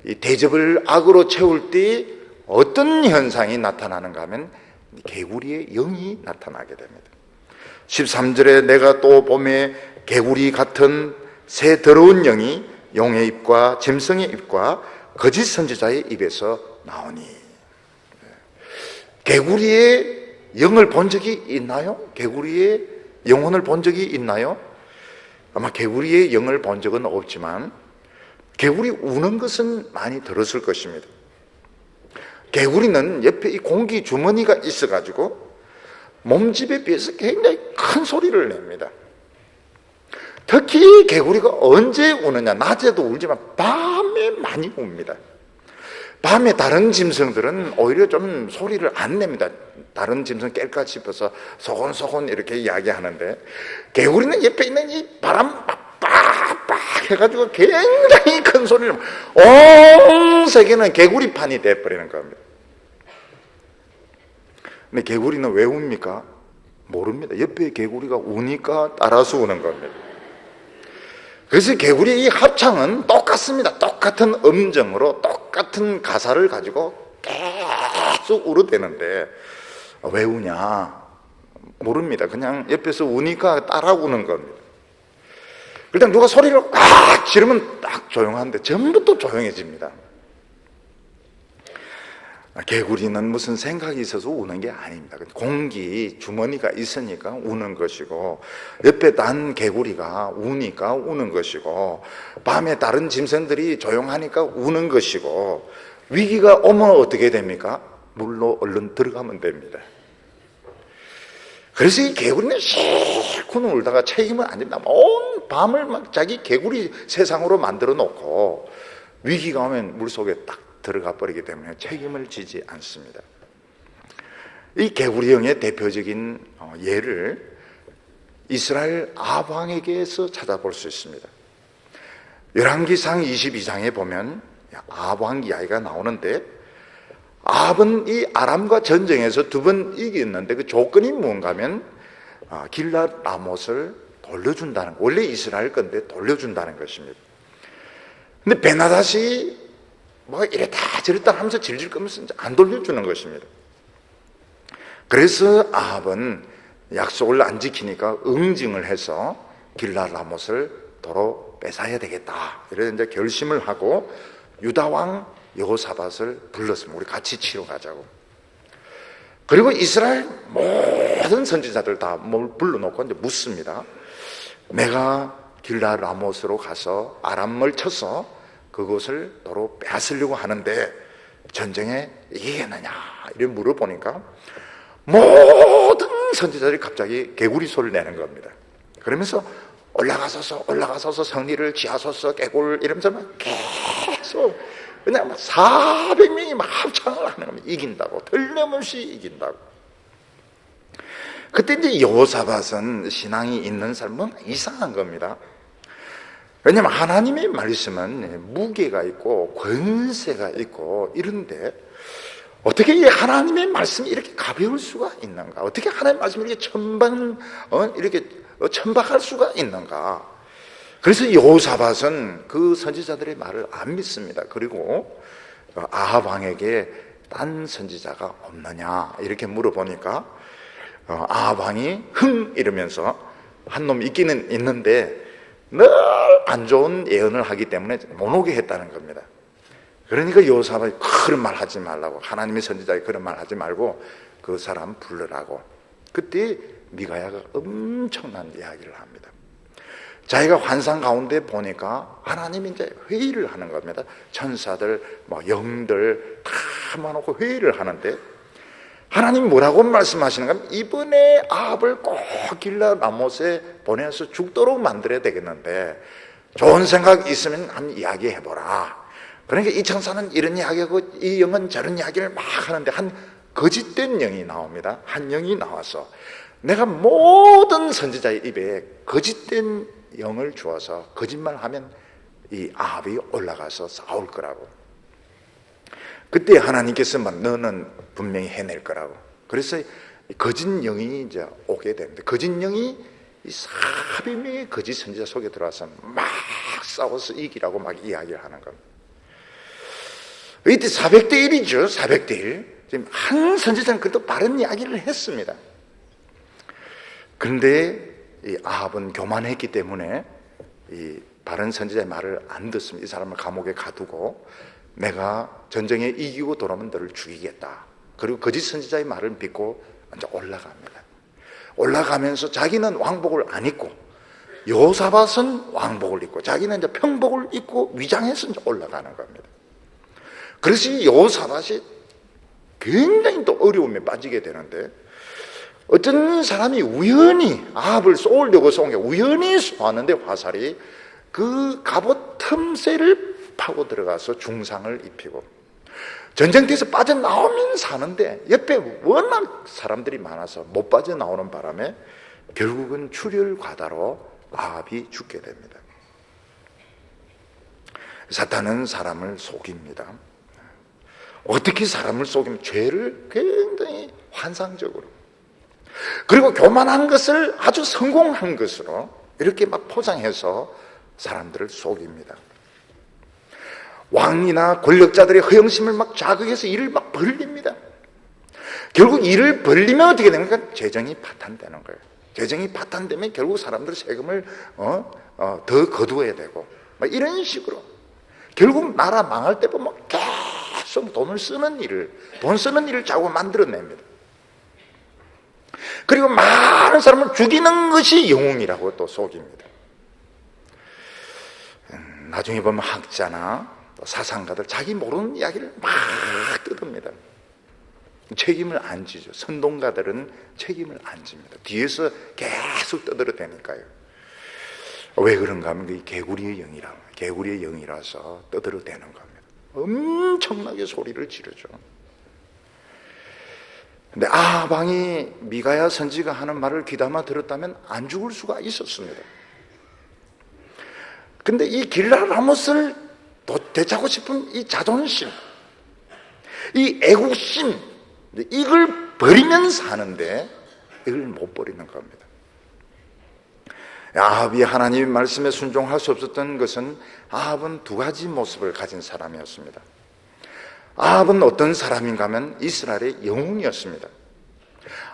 S1: 이 대접을 악으로 채울 때 어떤 현상이 나타나는가 하면 개구리의 영이 나타나게 됩니다. 13절에 내가 또 봄에 개구리 같은 새 더러운 영이 용의 입과 짐승의 입과 거짓 선지자의 입에서 나오니. 개구리의 영을 본 적이 있나요? 개구리의 영혼을 본 적이 있나요? 아마 개구리의 영을 본 적은 없지만 개구리 우는 것은 많이 들었을 것입니다. 개구리는 옆에 이 공기 주머니가 있어가지고 몸집에 비해서 굉장히 큰 소리를 냅니다. 특히 개구리가 언제 우느냐? 낮에도 울지만 밤에 많이 웁니다. 밤에 다른 짐승들은 오히려 좀 소리를 안 냅니다. 다른 짐승 깰까 싶어서 소곤소곤 이렇게 이야기하는데, 개구리는 옆에 있는 이 바람 빡빡 해가지고 굉장히 큰 소리를, 온 세계는 개구리판이 돼버리는 겁니다. 근데 개구리는 왜 웁니까? 모릅니다. 옆에 개구리가 우니까 따라서 우는 겁니다. 그래서 개구리의 이 합창은 똑같습니다. 똑같은 음정으로 똑같은 가사를 가지고 계속 울어대는데 왜 우냐? 모릅니다. 그냥 옆에서 우니까 따라 우는 겁니다. 일단 누가 소리를 꽉 지르면 딱 조용한데 전부 또 조용해집니다. 개구리는 무슨 생각이 있어서 우는 게 아닙니다. 공기 주머니가 있으니까 우는 것이고, 옆에 단 개구리가 우니까 우는 것이고, 밤에 다른 짐승들이 조용하니까 우는 것이고, 위기가 오면 어떻게 됩니까? 물로 얼른 들어가면 됩니다. 그래서 이 개구리는 실컷 울다가 책임은 안 됩니다. 온 밤을 막 자기 개구리 세상으로 만들어 놓고 위기가 오면 물속에 딱 들어가 버리기 때문에 책임을 지지 않습니다. 이 개구리 영의 대표적인 예를 이스라엘 아합 왕에게서 찾아볼 수 있습니다. 열왕기상 22장에 보면 아합 왕 이야기가 나오는데, 아합은 이 아람과 전쟁에서 2번 이겼는데 그 조건이 뭔가 하면 길랏 라못을 돌려준다는, 원래 이스라엘 건데 돌려준다는 것입니다. 근데 베나다시 뭐 이랬다 저랬다 하면서 질질 끌면서 안 돌려주는 것입니다. 그래서 아합은 약속을 안 지키니까 응징을 해서 길랏 라못을 도로 뺏어야 되겠다, 이래서 이제 결심을 하고 유다 왕 여호사밧을 불렀습니다. 우리 같이 치러 가자고. 그리고 이스라엘 모든 선지자들 다 불러놓고 이제 묻습니다. 내가 길랏 라못으로 가서 아람을 쳐서 그곳을 도로 빼앗으려고 하는데 전쟁에 이기겠느냐, 이렇게 물어보니까 모든 선지자들이 갑자기 개구리 소리를 내는 겁니다. 그러면서 올라가서서 성리를 지하소서 개굴 이러면서 막 계속 그냥 400명이 막 합창을 하는 겁니다. 이긴다고, 틀림없이 이긴다고. 그때 이제 여호사밧은 신앙이 있는 사람은 이상한 겁니다. 왜냐하면 하나님의 말씀은 무게가 있고 권세가 있고 이런데 어떻게 이 하나님의 말씀이 이렇게 가벼울 수가 있는가? 어떻게 하나님의 말씀이 이렇게 천박할 수가 있는가? 그래서 여호사밧은 그 선지자들의 말을 안 믿습니다. 그리고 아합 왕에게 딴 선지자가 없느냐 이렇게 물어보니까 아합 왕이 흥 이러면서 한 놈 있기는 있는데 늘 안 좋은 예언을 하기 때문에 못 오게 했다는 겁니다. 그러니까 여호사밧이 그런 말 하지 말라고, 하나님의 선지자에 그런 말 하지 말고 그 사람 불러라고. 그때 미가야가 엄청난 이야기를 합니다. 자기가 환상 가운데 보니까 하나님이 이제 회의를 하는 겁니다. 천사들, 영들 다 모아놓고 회의를 하는데 하나님 뭐라고 말씀하시는 가, 이번에 아합을 꼭 길랏 라못에 보내서 죽도록 만들어야 되겠는데 좋은 생각 있으면 한번 이야기해보라. 그러니까 이 천사는 이런 이야기하고 이 영은 저런 이야기를 막 하는데 한 거짓된 영이 나옵니다. 한 영이 나와서 내가 모든 선지자의 입에 거짓된 영을 주어서 거짓말하면 이 아합이 올라가서 싸울 거라고. 그때 하나님께서 너는 분명히 해낼 거라고. 그래서 거짓 영이 이제 오게 됩니다. 거짓 영이 이 400명의 거짓 선지자 속에 들어와서 막 싸워서 이기라고 막 이야기를 하는 겁니다. 이때 400대 1이죠. 400대 1. 지금 한 선지자는 그래도 바른 이야기를 했습니다. 그런데 이 아합은 교만했기 때문에 이 바른 선지자의 말을 안 듣습니다. 이 사람을 감옥에 가두고 내가 전쟁에 이기고 돌아오면 너를 죽이겠다. 그리고 거짓 선지자의 말을 믿고 이제 올라갑니다. 올라가면서 자기는 왕복을 안 입고 여호사밧은 왕복을 입고 자기는 이제 평복을 입고 위장해서 이제 올라가는 겁니다. 그래서 이 여호사밧이 굉장히 또 어려움에 빠지게 되는데 어떤 사람이 우연히 아합을 쏘려고 쏜 게 우연히 쏘았는데 화살이 그 갑옷 틈새를 파고 들어가서 중상을 입히고 전쟁터에서 빠져나오면 사는데 옆에 워낙 사람들이 많아서 못 빠져나오는 바람에 결국은 출혈과다로 아합이 죽게 됩니다. 사탄은 사람을 속입니다. 어떻게 사람을 속이면 죄를 굉장히 환상적으로, 그리고 교만한 것을 아주 성공한 것으로 이렇게 막 포장해서 사람들을 속입니다. 왕이나 권력자들의 허영심을 막 자극해서 일을 막 벌립니다. 결국 일을 벌리면 어떻게 됩니까? 재정이 파탄되는 거예요. 재정이 파탄되면 결국 사람들 세금을 더 거두어야 되고 막 이런 식으로 결국 나라 망할 때 보면 계속 돈 쓰는 일을 자꾸 만들어냅니다. 그리고 많은 사람을 죽이는 것이 영웅이라고 또 속입니다. 나중에 보면 학자나 사상가들 자기 모르는 이야기를 막 뜯습니다. 책임을 안 지죠. 선동가들은 책임을 안 집니다. 뒤에서 계속 떠들어대니까요. 왜 그런가 하면 개구리의 영이라서 떠들어대는 겁니다. 엄청나게 소리를 지르죠. 근데 아합 왕이 미가야 선지가 하는 말을 귀담아 들었다면 안 죽을 수가 있었습니다. 근데 이 길라 라못을 되찾고 싶은 이 자존심, 이 애국심, 이걸 버리면서 하는데 이걸 못 버리는 겁니다. 아합이 하나님의 말씀에 순종할 수 없었던 것은 아합은 두 가지 모습을 가진 사람이었습니다. 아합은 어떤 사람인가 하면 이스라엘의 영웅이었습니다.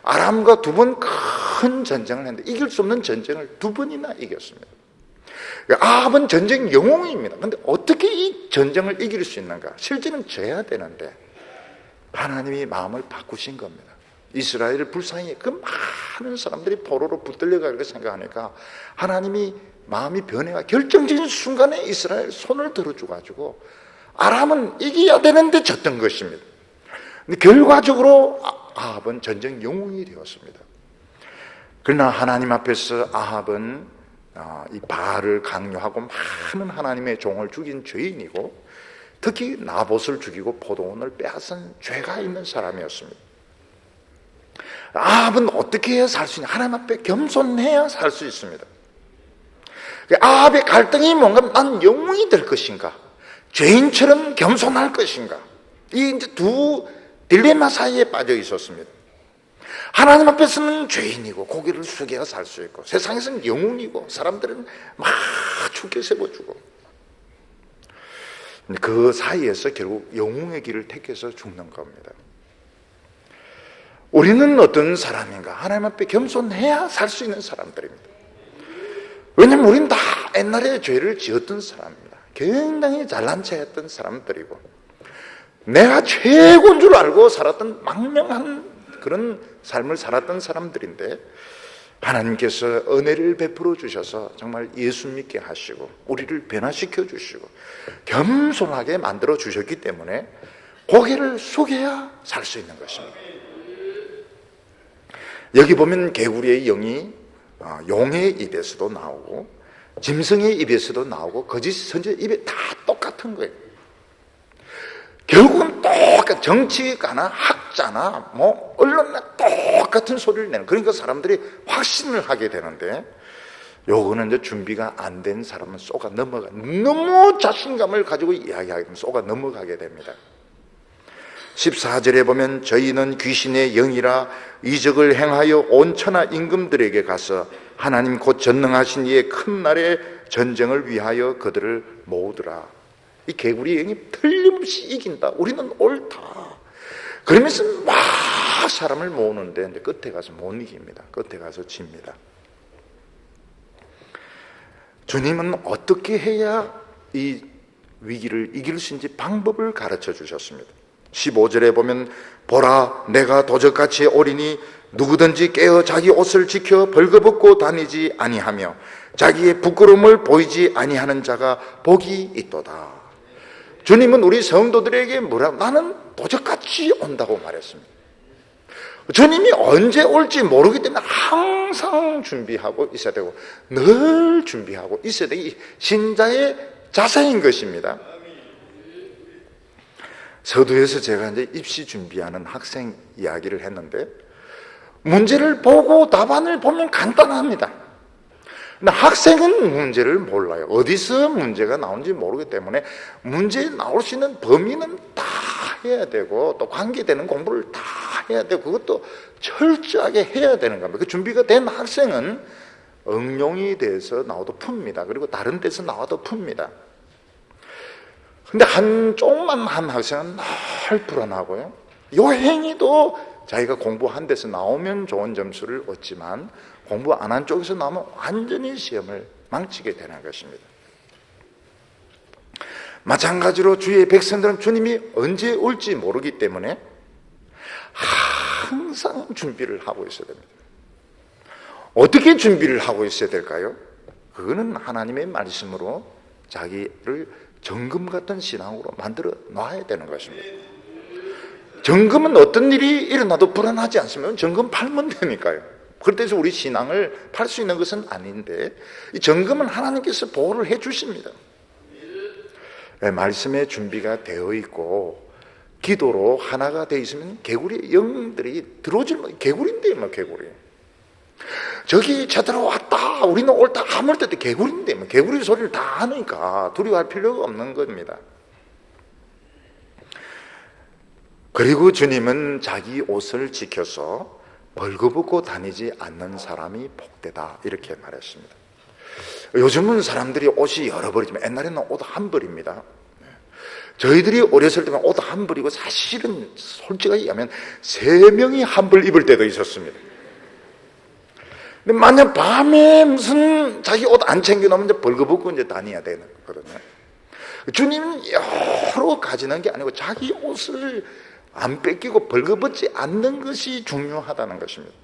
S1: 아람과 두 번 큰 전쟁을 했는데 이길 수 없는 전쟁을 두 번이나 이겼습니다. 아합은 전쟁 영웅입니다. 그런데 어떻게 이 전쟁을 이길 수 있는가? 실제는 져야 되는데 하나님이 마음을 바꾸신 겁니다. 이스라엘을 불쌍히 그 많은 사람들이 포로로 붙들려가고 생각하니까 하나님이 마음이 변해가 결정적인 순간에 이스라엘 손을 들어줘가지고 아람은 이겨야 되는데 졌던 것입니다. 근데 결과적으로 아합은 전쟁 영웅이 되었습니다. 그러나 하나님 앞에서 아합은 이 바알을 강요하고 많은 하나님의 종을 죽인 죄인이고 특히 나봇을 죽이고 포도원을 빼앗은 죄가 있는 사람이었습니다. 아합은 어떻게 해야 살 수 있냐? 하나님 앞에 겸손해야 살 수 있습니다. 아합의 갈등이 뭔가 난 영웅이 될 것인가? 죄인처럼 겸손할 것인가? 이 이제 두 딜레마 사이에 빠져 있었습니다. 하나님 앞에서는 죄인이고 고개를 숙여 살 수 있고 세상에서는 영웅이고 사람들은 막 죽게 세워주고 그 사이에서 결국 영웅의 길을 택해서 죽는 겁니다. 우리는 어떤 사람인가? 하나님 앞에 겸손해야 살 수 있는 사람들입니다. 왜냐하면 우리는 다 옛날에 죄를 지었던 사람입니다. 굉장히 잘난 체 했던 사람들이고 내가 최고인 줄 알고 살았던 망명한 그런 삶을 살았던 사람들인데 하나님께서 은혜를 베풀어 주셔서 정말 예수 믿게 하시고 우리를 변화시켜 주시고 겸손하게 만들어 주셨기 때문에 고개를 숙여야 살 수 있는 것입니다. 여기 보면 개구리의 영이 용의 입에서도 나오고 짐승의 입에서도 나오고 거짓 선지의 입에 다 똑같은 거예요. 결국은 똑같은 정치가나 학자나 언론이나 똑같은 소리를 내는, 그러니까 사람들이 확신을 하게 되는데 요거는 이제 준비가 안 된 사람은 쏘가 넘어가, 너무 자신감을 가지고 이야기하면 쏘가 넘어가게 됩니다. 14절에 보면 저희는 귀신의 영이라 이적을 행하여 온 천하 임금들에게 가서 하나님 곧 전능하신 이의 큰 날의 전쟁을 위하여 그들을 모으더라. 이 개구리 영이 틀림없이 이긴다, 우리는 옳다, 그러면서 막 사람을 모으는데 끝에 가서 못 이깁니다. 끝에 가서 집니다. 주님은 어떻게 해야 이 위기를 이길 수 있는지 방법을 가르쳐 주셨습니다. 15절에 보면 보라 내가 도적같이 오리니 누구든지 깨어 자기 옷을 지켜 벌거벗고 다니지 아니하며 자기의 부끄러움을 보이지 아니하는 자가 복이 있도다. 주님은 우리 성도들에게 뭐라고? 나는 도적같이 온다고 말했습니다. 주님이 언제 올지 모르기 때문에 항상 준비하고 있어야 되고 늘 준비하고 있어야 되기 신자의 자세인 것입니다. 서두에서 제가 이제 입시 준비하는 학생 이야기를 했는데 문제를 보고 답안을 보면 간단합니다. 근데 학생은 문제를 몰라요. 어디서 문제가 나오는지 모르기 때문에 문제 나올 수 있는 범위는 다 해야 되고 또 관계되는 공부를 다 해야 되고 그것도 철저하게 해야 되는 겁니다. 그 준비가 된 학생은 응용이 돼서 나와도 풉니다. 그리고 다른 데서 나와도 풉니다. 근데 한쪽만 한 학생은 늘 불안하고요. 요 행위도 자기가 공부한 데서 나오면 좋은 점수를 얻지만 공부 안 한 쪽에서 나오면 완전히 시험을 망치게 되는 것입니다. 마찬가지로 주의 백성들은 주님이 언제 올지 모르기 때문에 항상 준비를 하고 있어야 됩니다. 어떻게 준비를 하고 있어야 될까요? 그거는 하나님의 말씀으로 자기를 정금 같은 신앙으로 만들어 놔야 되는 것입니다. 정금은 어떤 일이 일어나도 불안하지 않으면 정금 팔면 되니까요. 그렇다고 해서 우리 신앙을 팔 수 있는 것은 아닌데 이 정금은 하나님께서 보호를 해 주십니다. 말씀의 준비가 되어 있고 기도로 하나가 돼 있으면 개구리 영들이 들어오질 못, 개구리인데 뭐 개구리. 저기 쳐들어왔다, 우리는 옳다 아무 때도 개구리인데 뭐 개구리 소리를 다 하니까 두려워할 필요가 없는 겁니다. 그리고 주님은 자기 옷을 지켜서 벌거벗고 다니지 않는 사람이 복되다 이렇게 말했습니다. 요즘은 사람들이 옷이 여러 벌이지만 옛날에는 옷 한 벌입니다. 저희들이 어렸을 때는 옷 한 벌이고 사실은 솔직하게 얘기하면 3명이 한 벌 입을 때도 있었습니다. 근데 만약 밤에 무슨 자기 옷 안 챙겨놓으면 이제 벌거벗고 이제 다녀야 되는 거거든요. 주님은 여러 가지는 게 아니고 자기 옷을 안 뺏기고 벌거벗지 않는 것이 중요하다는 것입니다.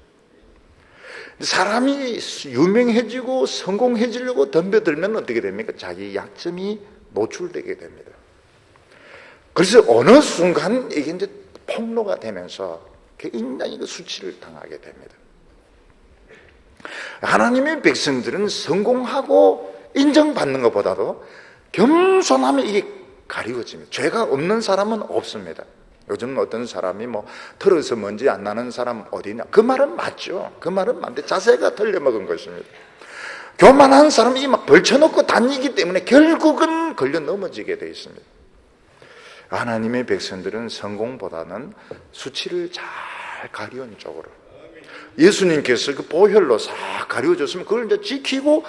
S1: 사람이 유명해지고 성공해지려고 덤벼들면 어떻게 됩니까? 자기 약점이 노출되게 됩니다. 그래서 어느 순간 이게 이제 폭로가 되면서 굉장히 그 수치를 당하게 됩니다. 하나님의 백성들은 성공하고 인정받는 것보다도 겸손하면 이게 가리워집니다. 죄가 없는 사람은 없습니다. 요즘 어떤 사람이 뭐 털어서 먼지 안 나는 사람 어디냐, 그 말은 맞죠. 그 말은 맞는데 자세가 틀려먹은 것입니다. 교만한 사람이 막 벌쳐놓고 다니기 때문에 결국은 걸려 넘어지게 되어 있습니다. 하나님의 백성들은 성공보다는 수치를 잘 가려운 쪽으로, 예수님께서 그 보혈로 싹 가려줬으면 그걸 이제 지키고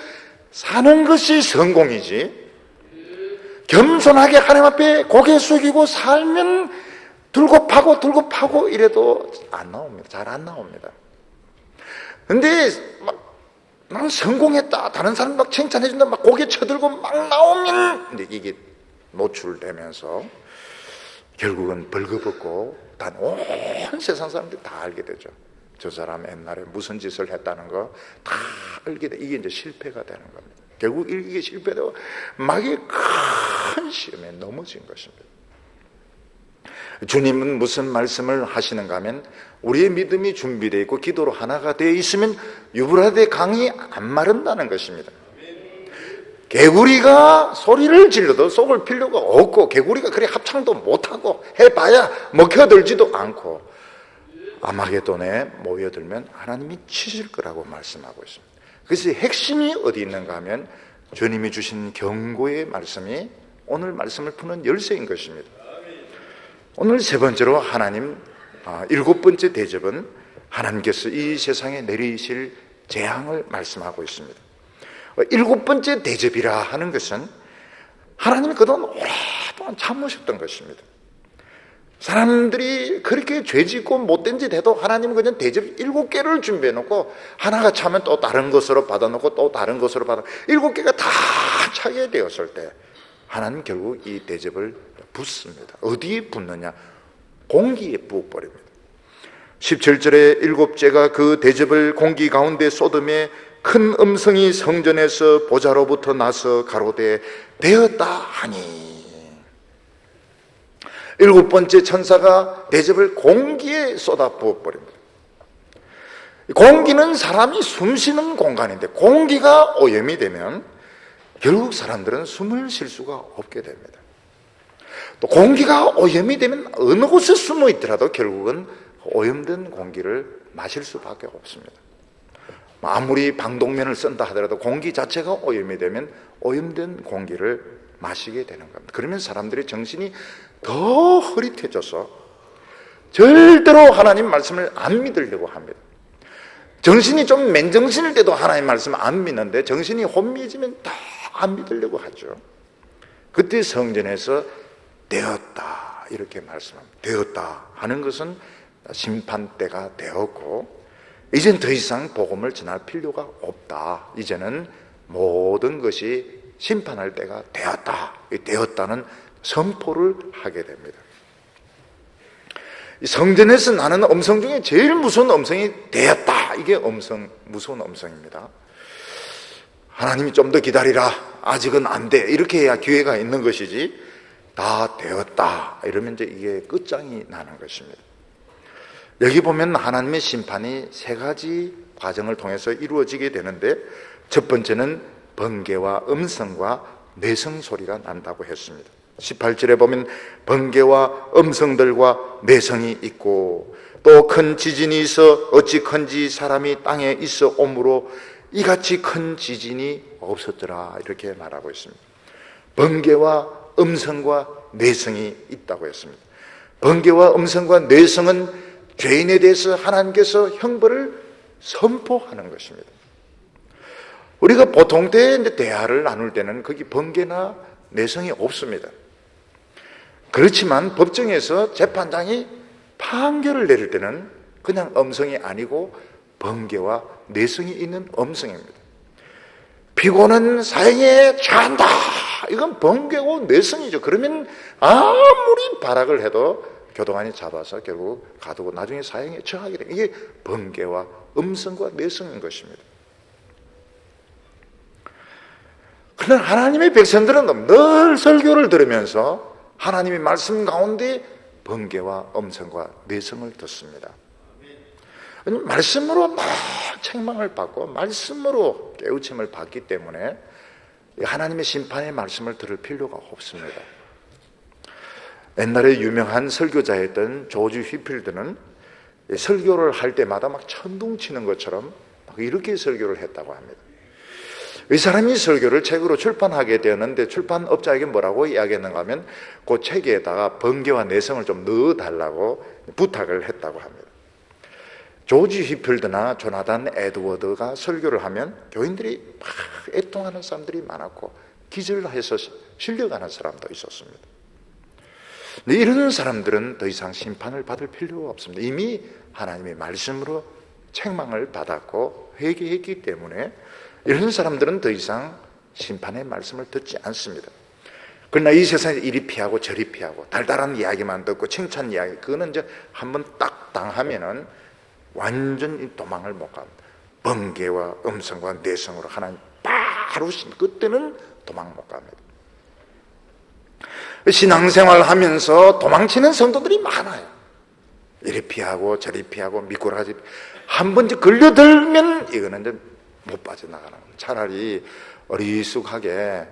S1: 사는 것이 성공이지, 겸손하게 하나님 앞에 고개 숙이고 살면 들고 파고 이래도 안 나옵니다. 잘 안 나옵니다. 근데 막 난 성공했다, 다른 사람 막 칭찬해준다, 막 고개 쳐들고 막 나오면 근데 이게 노출되면서 결국은 벌거벗고 온 세상 사람들이 다 알게 되죠. 저 사람 옛날에 무슨 짓을 했다는 거 다 알게 돼. 이게 이제 실패가 되는 겁니다. 결국 이게 실패되고 막이 큰 시험에 넘어진 것입니다. 주님은 무슨 말씀을 하시는가 하면 우리의 믿음이 준비되어 있고 기도로 하나가 되어 있으면 유브라데 강이 안 마른다는 것입니다. 개구리가 소리를 질러도 속을 필요가 없고, 개구리가 그리 합창도 못하고 해봐야 먹혀들지도 않고 아마게돈에 모여들면 하나님이 치실 거라고 말씀하고 있습니다. 그래서 핵심이 어디 있는가 하면 주님이 주신 경고의 말씀이 오늘 말씀을 푸는 열쇠인 것입니다. 오늘 세 번째로 하나님 7번째 대접은 하나님께서 이 세상에 내리실 재앙을 말씀하고 있습니다. 7번째 대접이라 하는 것은 하나님이 그동안 오랫동안 참으셨던 것입니다. 사람들이 그렇게 죄짓고 못된 짓 해도 하나님은 그냥 대접 7개를 준비해 놓고 하나가 차면 또 다른 것으로 받아놓고 또 다른 것으로 받아, 7개가 다 차게 되었을 때 하나님 결국 이 대접을 붓습니다. 어디에 붓느냐? 공기에 부어버립니다. 17절에 7제가 그 대접을 공기 가운데 쏟음에 큰 음성이 성전에서 보좌로부터 나서 가로되 되었다 하니, 7번째 천사가 대접을 공기에 쏟아 부어버립니다. 공기는 사람이 숨쉬는 공간인데 공기가 오염이 되면 결국 사람들은 숨을 쉴 수가 없게 됩니다. 또 공기가 오염이 되면 어느 곳에 숨어 있더라도 결국은 오염된 공기를 마실 수밖에 없습니다. 아무리 방독면을 쓴다 하더라도 공기 자체가 오염이 되면 오염된 공기를 마시게 되는 겁니다. 그러면 사람들의 정신이 더 흐릿해져서 절대로 하나님 말씀을 안 믿으려고 합니다. 정신이 좀 맨정신일 때도 하나님 말씀을 안 믿는데 정신이 혼미해지면 다 안 믿으려고 하죠. 그때 성전에서 되었다 이렇게 말씀합니다. 되었다 하는 것은 심판 때가 되었고 이젠 더 이상 복음을 전할 필요가 없다. 이제는 모든 것이 심판할 때가 되었다. 이 되었다는 선포를 하게 됩니다. 이 성전에서 나는 음성 중에 제일 무서운 음성이 되었다. 이게 무서운 음성입니다. 하나님이 좀 더 기다리라, 아직은 안 돼, 이렇게 해야 기회가 있는 것이지 다 되었다 이러면 이제 이게 끝장이 나는 것입니다. 여기 보면 하나님의 심판이 3가지 과정을 통해서 이루어지게 되는데, 첫 번째는 번개와 음성과 뇌성 소리가 난다고 했습니다. 18절에 보면 번개와 음성들과 내성이 있고 또 큰 지진이 있어 어찌 큰지 사람이 땅에 있어 오므로 이같이 큰 지진이 없었더라, 이렇게 말하고 있습니다. 번개와 음성과 내성이 있다고 했습니다. 번개와 음성과 내성은 죄인에 대해서 하나님께서 형벌을 선포하는 것입니다. 우리가 보통 때 대화를 나눌 때는 거기 번개나 내성이 없습니다. 그렇지만 법정에서 재판장이 판결을 내릴 때는 그냥 음성이 아니고 번개와 내성이 있는 음성입니다. 피고는 사형에 처한다, 이건 번개고 내성이죠. 그러면 아무리 발악을 해도 교도관이 잡아서 결국 가두고 나중에 사형에 처하게 됩니다. 이게 번개와 음성과 내성인 것입니다. 그러나 하나님의 백성들은 늘 설교를 들으면서 하나님의 말씀 가운데 번개와 음성과 내성을 듣습니다. 말씀으로 막 책망을 받고 말씀으로 깨우침을 받기 때문에 하나님의 심판의 말씀을 들을 필요가 없습니다. 옛날에 유명한 설교자였던 조지 휘필드는 설교를 할 때마다 막 천둥치는 것처럼 막 이렇게 설교를 했다고 합니다. 이 사람이 설교를 책으로 출판하게 되었는데 출판업자에게 뭐라고 이야기했는가 하면 그 책에다가 번개와 내성을 좀 넣어달라고 부탁을 했다고 합니다. 조지 휘필드나 조나단 에드워드가 설교를 하면 교인들이 막 애통하는 사람들이 많았고 기절해서 실려가는 사람도 있었습니다. 근데 이런 사람들은 더 이상 심판을 받을 필요가 없습니다. 이미 하나님의 말씀으로 책망을 받았고 회개했기 때문에 이런 사람들은 더 이상 심판의 말씀을 듣지 않습니다. 그러나 이 세상에 이리 피하고 저리 피하고 달달한 이야기만 듣고 칭찬 이야기, 그거는 이제 한번 딱 당하면은 완전히 도망을 못 갑니다. 번개와 음성과 내성으로 하나님 바로 그때는 도망 못 갑니다. 신앙생활 하면서 도망치는 성도들이 많아요. 이리 피하고 저리 피하고 미꾸라지 한 번 걸려들면 이거는 이제 못 빠져나가는 거예요. 차라리 어리숙하게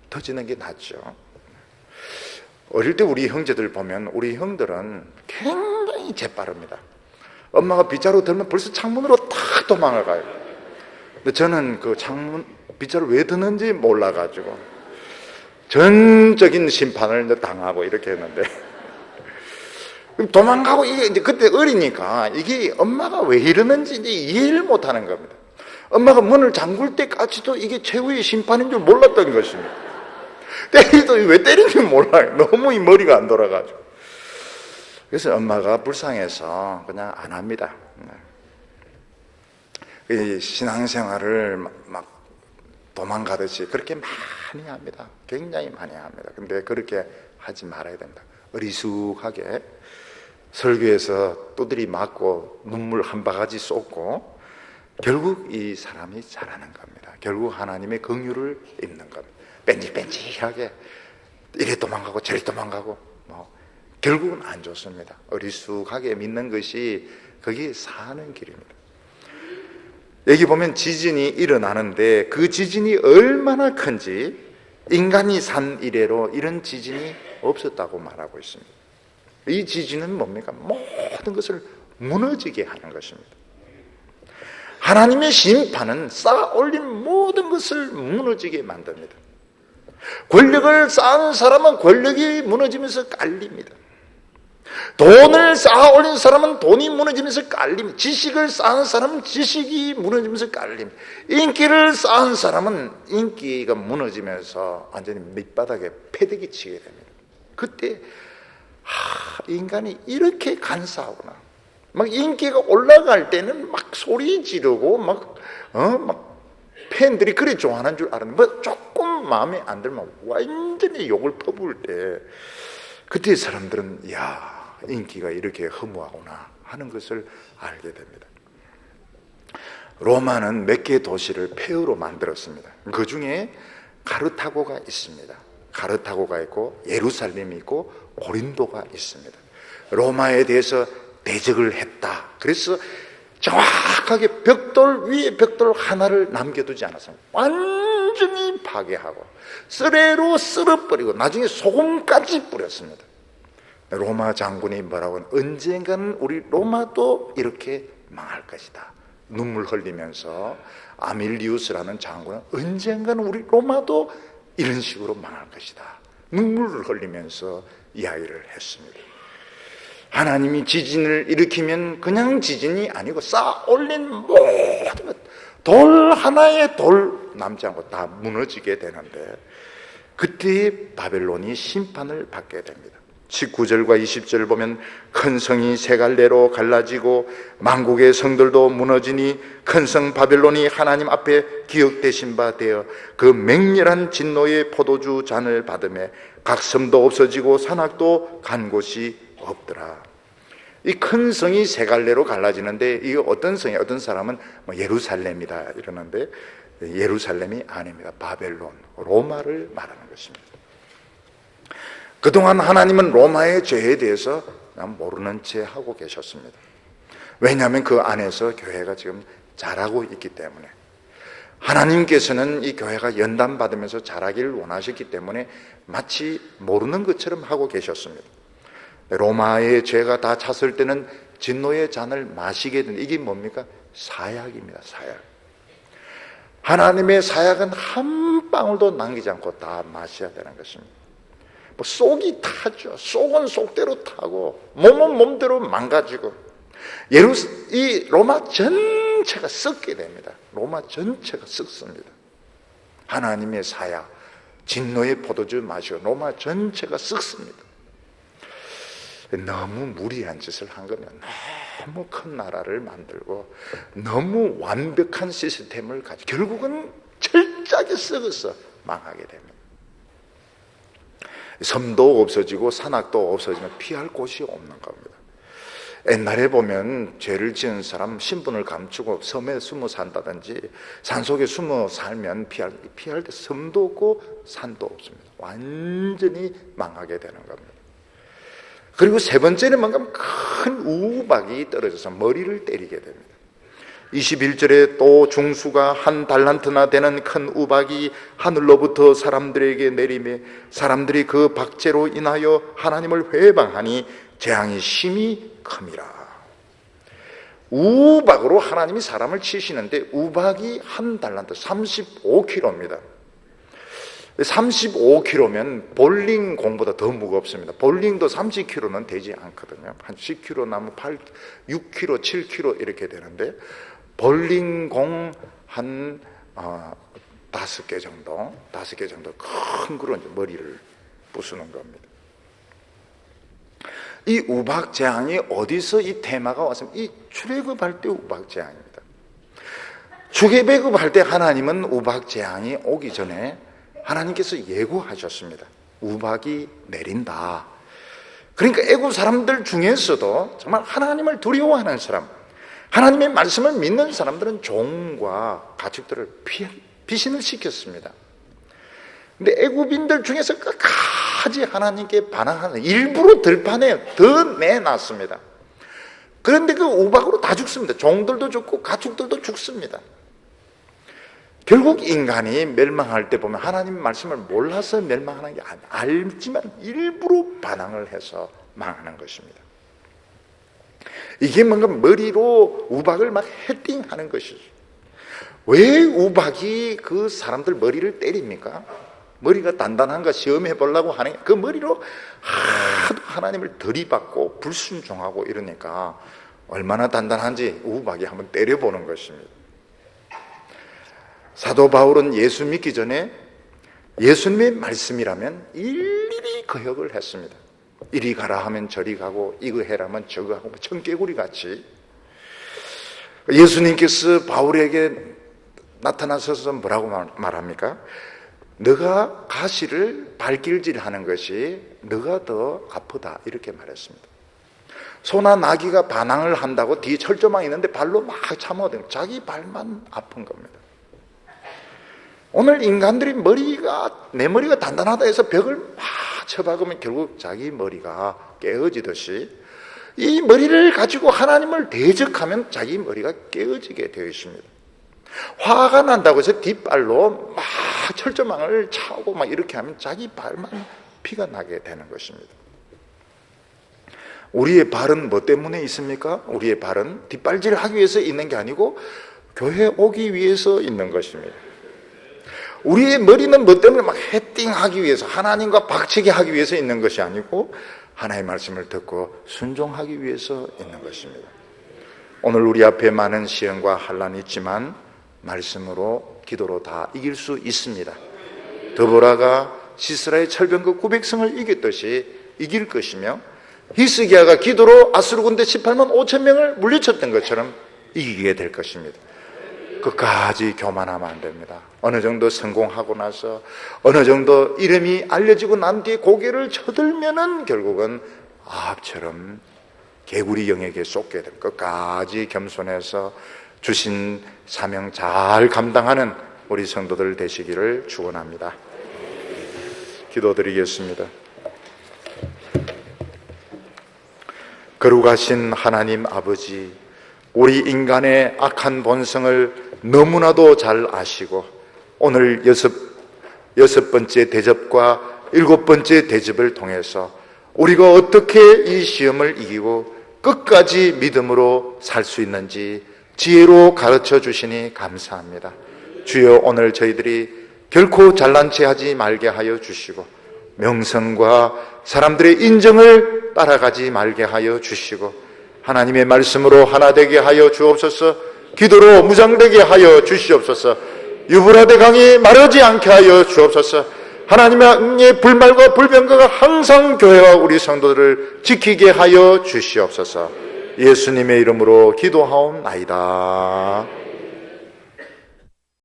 S1: 터지는 게 낫죠. 어릴 때 우리 형제들 보면 우리 형들은 굉장히 재빠릅니다. 엄마가 빗자루 들면 벌써 창문으로 딱 도망을 가요. 근데 저는 그 창문 빗자루 왜 드는지 몰라가지고 전적인 심판을 이제 당하고 이렇게 했는데 도망가고 이게 이제 그때 어리니까 이게 엄마가 왜 이러는지 이제 이해를 못하는 겁니다. 엄마가 문을 잠글 때까지도 이게 최후의 심판인 줄 몰랐던 것입니다. 때리도 왜 때리는지 몰라요. 너무 이 머리가 안 돌아가지고. 그래서 엄마가 불쌍해서 그냥 안 합니다. 이 신앙생활을 막 도망가듯이 그렇게 많이 합니다. 굉장히 많이 합니다. 근데 그렇게 하지 말아야 됩니다. 어리숙하게 설교에서 두드리 맞고 눈물 한 바가지 쏟고 결국 이 사람이 자라는 겁니다. 결국 하나님의 긍휼을 입는 겁니다. 뺀질뺀질하게 이리 도망가고 저리 도망가고 결국은 안 좋습니다. 어리숙하게 믿는 것이 거기 사는 길입니다. 여기 보면 지진이 일어나는데 그 지진이 얼마나 큰지 인간이 산 이래로 이런 지진이 없었다고 말하고 있습니다. 이 지진은 뭡니까? 모든 것을 무너지게 하는 것입니다. 하나님의 심판은 쌓아 올린 모든 것을 무너지게 만듭니다. 권력을 쌓은 사람은 권력이 무너지면서 깔립니다. 돈을 쌓아 올린 사람은 돈이 무너지면서 깔립니다. 지식을 쌓은 사람은 지식이 무너지면서 깔립니다. 인기를 쌓은 사람은 인기가 무너지면서 완전히 밑바닥에 패대기 치게 됩니다. 그때 인간이 이렇게 간사하구나. 막 인기가 올라갈 때는 막 소리 지르고 막 팬들이 그래 좋아하는 줄 알았는데 뭐 조금 마음에 안 들면 완전히 욕을 퍼부을 때 그때 사람들은 야, 인기가 이렇게 허무하구나 하는 것을 알게 됩니다. 로마는 몇 개의 도시를 폐허로 만들었습니다. 그 중에 카르타고가 있습니다. 카르타고가 있고 예루살렘이 있고 고린도가 있습니다. 로마에 대해서 대적을 했다. 그래서 정확하게 벽돌 위에 벽돌 하나를 남겨두지 않았습니다. 완전히 완전히 파괴하고 쓰레로 쓸어버리고 나중에 소금까지 뿌렸습니다. 로마 장군이 뭐라고 하면 언젠가는 우리 로마도 이렇게 망할 것이다. 눈물 흘리면서 아밀리우스라는 장군은 언젠가는 우리 로마도 이런 식으로 망할 것이다. 눈물을 흘리면서 이야기를 했습니다. 하나님이 지진을 일으키면 그냥 지진이 아니고 쌓아 올린 모든 것, 돌 하나의 돌 남지 않고 다 무너지게 되는데 그때 바벨론이 심판을 받게 됩니다. 19절과 20절을 보면 큰 성이 세 갈래로 갈라지고 만국의 성들도 무너지니 큰 성 바벨론이 하나님 앞에 기억되신 바 되어 그 맹렬한 진노의 포도주 잔을 받으며 각 섬도 없어지고 산악도 간 곳이 없더라. 이 큰 성이 세 갈래로 갈라지는데 이게 어떤 성이, 어떤 사람은 예루살렘이다 이러는데 예루살렘이 아닙니다. 바벨론, 로마를 말하는 것입니다. 그동안 하나님은 로마의 죄에 대해서 모르는 채 하고 계셨습니다. 왜냐하면 그 안에서 교회가 지금 자라고 있기 때문에, 하나님께서는 이 교회가 연단받으면서 자라기를 원하셨기 때문에 마치 모르는 것처럼 하고 계셨습니다. 로마의 죄가 다 찼을 때는 진노의 잔을 마시게 된, 이게 뭡니까? 사약입니다. 사약. 하나님의 사약은 한 방울도 남기지 않고 다 마셔야 되는 것입니다. 속이 타죠. 속은 속대로 타고 몸은 몸대로 망가지고 이 로마 전체가 썩게 됩니다. 로마 전체가 썩습니다. 하나님의 사약, 진노의 포도주 마시고 로마 전체가 썩습니다. 너무 무리한 짓을 한 거면 너무 큰 나라를 만들고 너무 완벽한 시스템을 가지고 결국은 철저하게 썩어서 망하게 됩니다. 섬도 없어지고 산악도 없어지면 피할 곳이 없는 겁니다. 옛날에 보면 죄를 지은 사람 신분을 감추고 섬에 숨어 산다든지 산속에 숨어 살면 피할 때 섬도 없고 산도 없습니다. 완전히 망하게 되는 겁니다. 그리고 세 번째는 뭔가 큰 우박이 떨어져서 머리를 때리게 됩니다. 21절에 또 중수가 한 달란트나 되는 큰 우박이 하늘로부터 사람들에게 내리며 사람들이 그 박제로 인하여 하나님을 회방하니 재앙이 심히 큼이라. 우박으로 하나님이 사람을 치시는데 우박이 한 달란트 35kg입니다. 35kg면 볼링 공보다 더 무겁습니다. 볼링도 30kg는 되지 않거든요. 한 10kg 나면 6kg, 7kg 이렇게 되는데 볼링 공 한 5개 정도 큰 그런 머리를 부수는 겁니다. 이 우박 재앙이 어디서 이 테마가 왔습니까? 이 출애굽할 때 우박 재앙입니다. 출애굽할 때 하나님은 우박 재앙이 오기 전에 하나님께서 예고하셨습니다. 우박이 내린다. 그러니까 애굽 사람들 중에서도 정말 하나님을 두려워하는 사람, 하나님의 말씀을 믿는 사람들은 종과 가축들을 피신을 시켰습니다. 근데 애굽인들 중에서 끝까지 하나님께 반항하는, 일부러 들판에 더 내놨습니다. 그런데 그 우박으로 다 죽습니다. 종들도 죽고 가축들도 죽습니다. 결국 인간이 멸망할 때 보면 하나님 말씀을 몰라서 멸망하는 게 아니라 알지만 일부러 반항을 해서 망하는 것입니다. 이게 뭔가 머리로 우박을 막 헤딩하는 것이죠. 왜 우박이 그 사람들 머리를 때립니까? 머리가 단단한가 시험해 보려고 하는, 그 머리로 하도 하나님을 들이받고 불순종하고 이러니까 얼마나 단단한지 우박이 한번 때려보는 것입니다. 사도 바울은 예수 믿기 전에 예수님의 말씀이라면 일일이 거역을 했습니다. 이리 가라 하면 저리 가고 이거 해라면 저거 하고 청개구리 같이. 예수님께서 바울에게 나타나셔서 뭐라고 말합니까? 너가 가시를 발길질하는 것이 너가 더 아프다 이렇게 말했습니다. 소나 나귀가 반항을 한다고 뒤에 철조망이 있는데 발로 막 참아대는, 자기 발만 아픈 겁니다. 오늘 인간들이 내 머리가 단단하다 해서 벽을 막 쳐박으면 결국 자기 머리가 깨어지듯이 이 머리를 가지고 하나님을 대적하면 자기 머리가 깨어지게 되어 있습니다. 화가 난다고 해서 뒷발로 막 철조망을 차고 막 이렇게 하면 자기 발만 피가 나게 되는 것입니다. 우리의 발은 뭐 때문에 있습니까? 우리의 발은 뒷발질 하기 위해서 있는 게 아니고 교회 오기 위해서 있는 것입니다. 우리의 머리는 뭐 때문에 막 헤딩하기 위해서, 하나님과 박치기 하기 위해서 있는 것이 아니고 하나님의 말씀을 듣고 순종하기 위해서 있는 것입니다. 오늘 우리 앞에 많은 시험과 환난이 있지만 말씀으로, 기도로 다 이길 수 있습니다. 드보라가 시스라의 철병거 900성을 이겼듯이 이길 것이며, 히스기야가 기도로 아수르 군대 18만 5천 명을 물리쳤던 것처럼 이기게 될 것입니다. 끝까지 교만하면 안 됩니다. 어느 정도 성공하고 나서, 어느 정도 이름이 알려지고 난 뒤에 고개를 쳐들면은 결국은 아합처럼 개구리 영에게 쏟게 됩니다. 끝까지 겸손해서 주신 사명 잘 감당하는 우리 성도들 되시기를 축원합니다. 기도드리겠습니다. 거룩하신 하나님 아버지, 우리 인간의 악한 본성을 너무나도 잘 아시고 오늘 여섯 번째 대접과 7번째 대접을 통해서 우리가 어떻게 이 시험을 이기고 끝까지 믿음으로 살 수 있는지 지혜로 가르쳐 주시니 감사합니다. 주여, 오늘 저희들이 결코 잘난 체 하지 말게 하여 주시고 명성과 사람들의 인정을 따라가지 말게 하여 주시고 하나님의 말씀으로 하나 되게 하여 주옵소서. 기도로 무장되게 하여 주시옵소서. 유브라데 강이 마르지 않게 하여 주옵소서. 하나님의 불말과 불병거가 항상 교회와 우리 성도들을 지키게 하여 주시옵소서. 예수님의 이름으로 기도하옵나이다.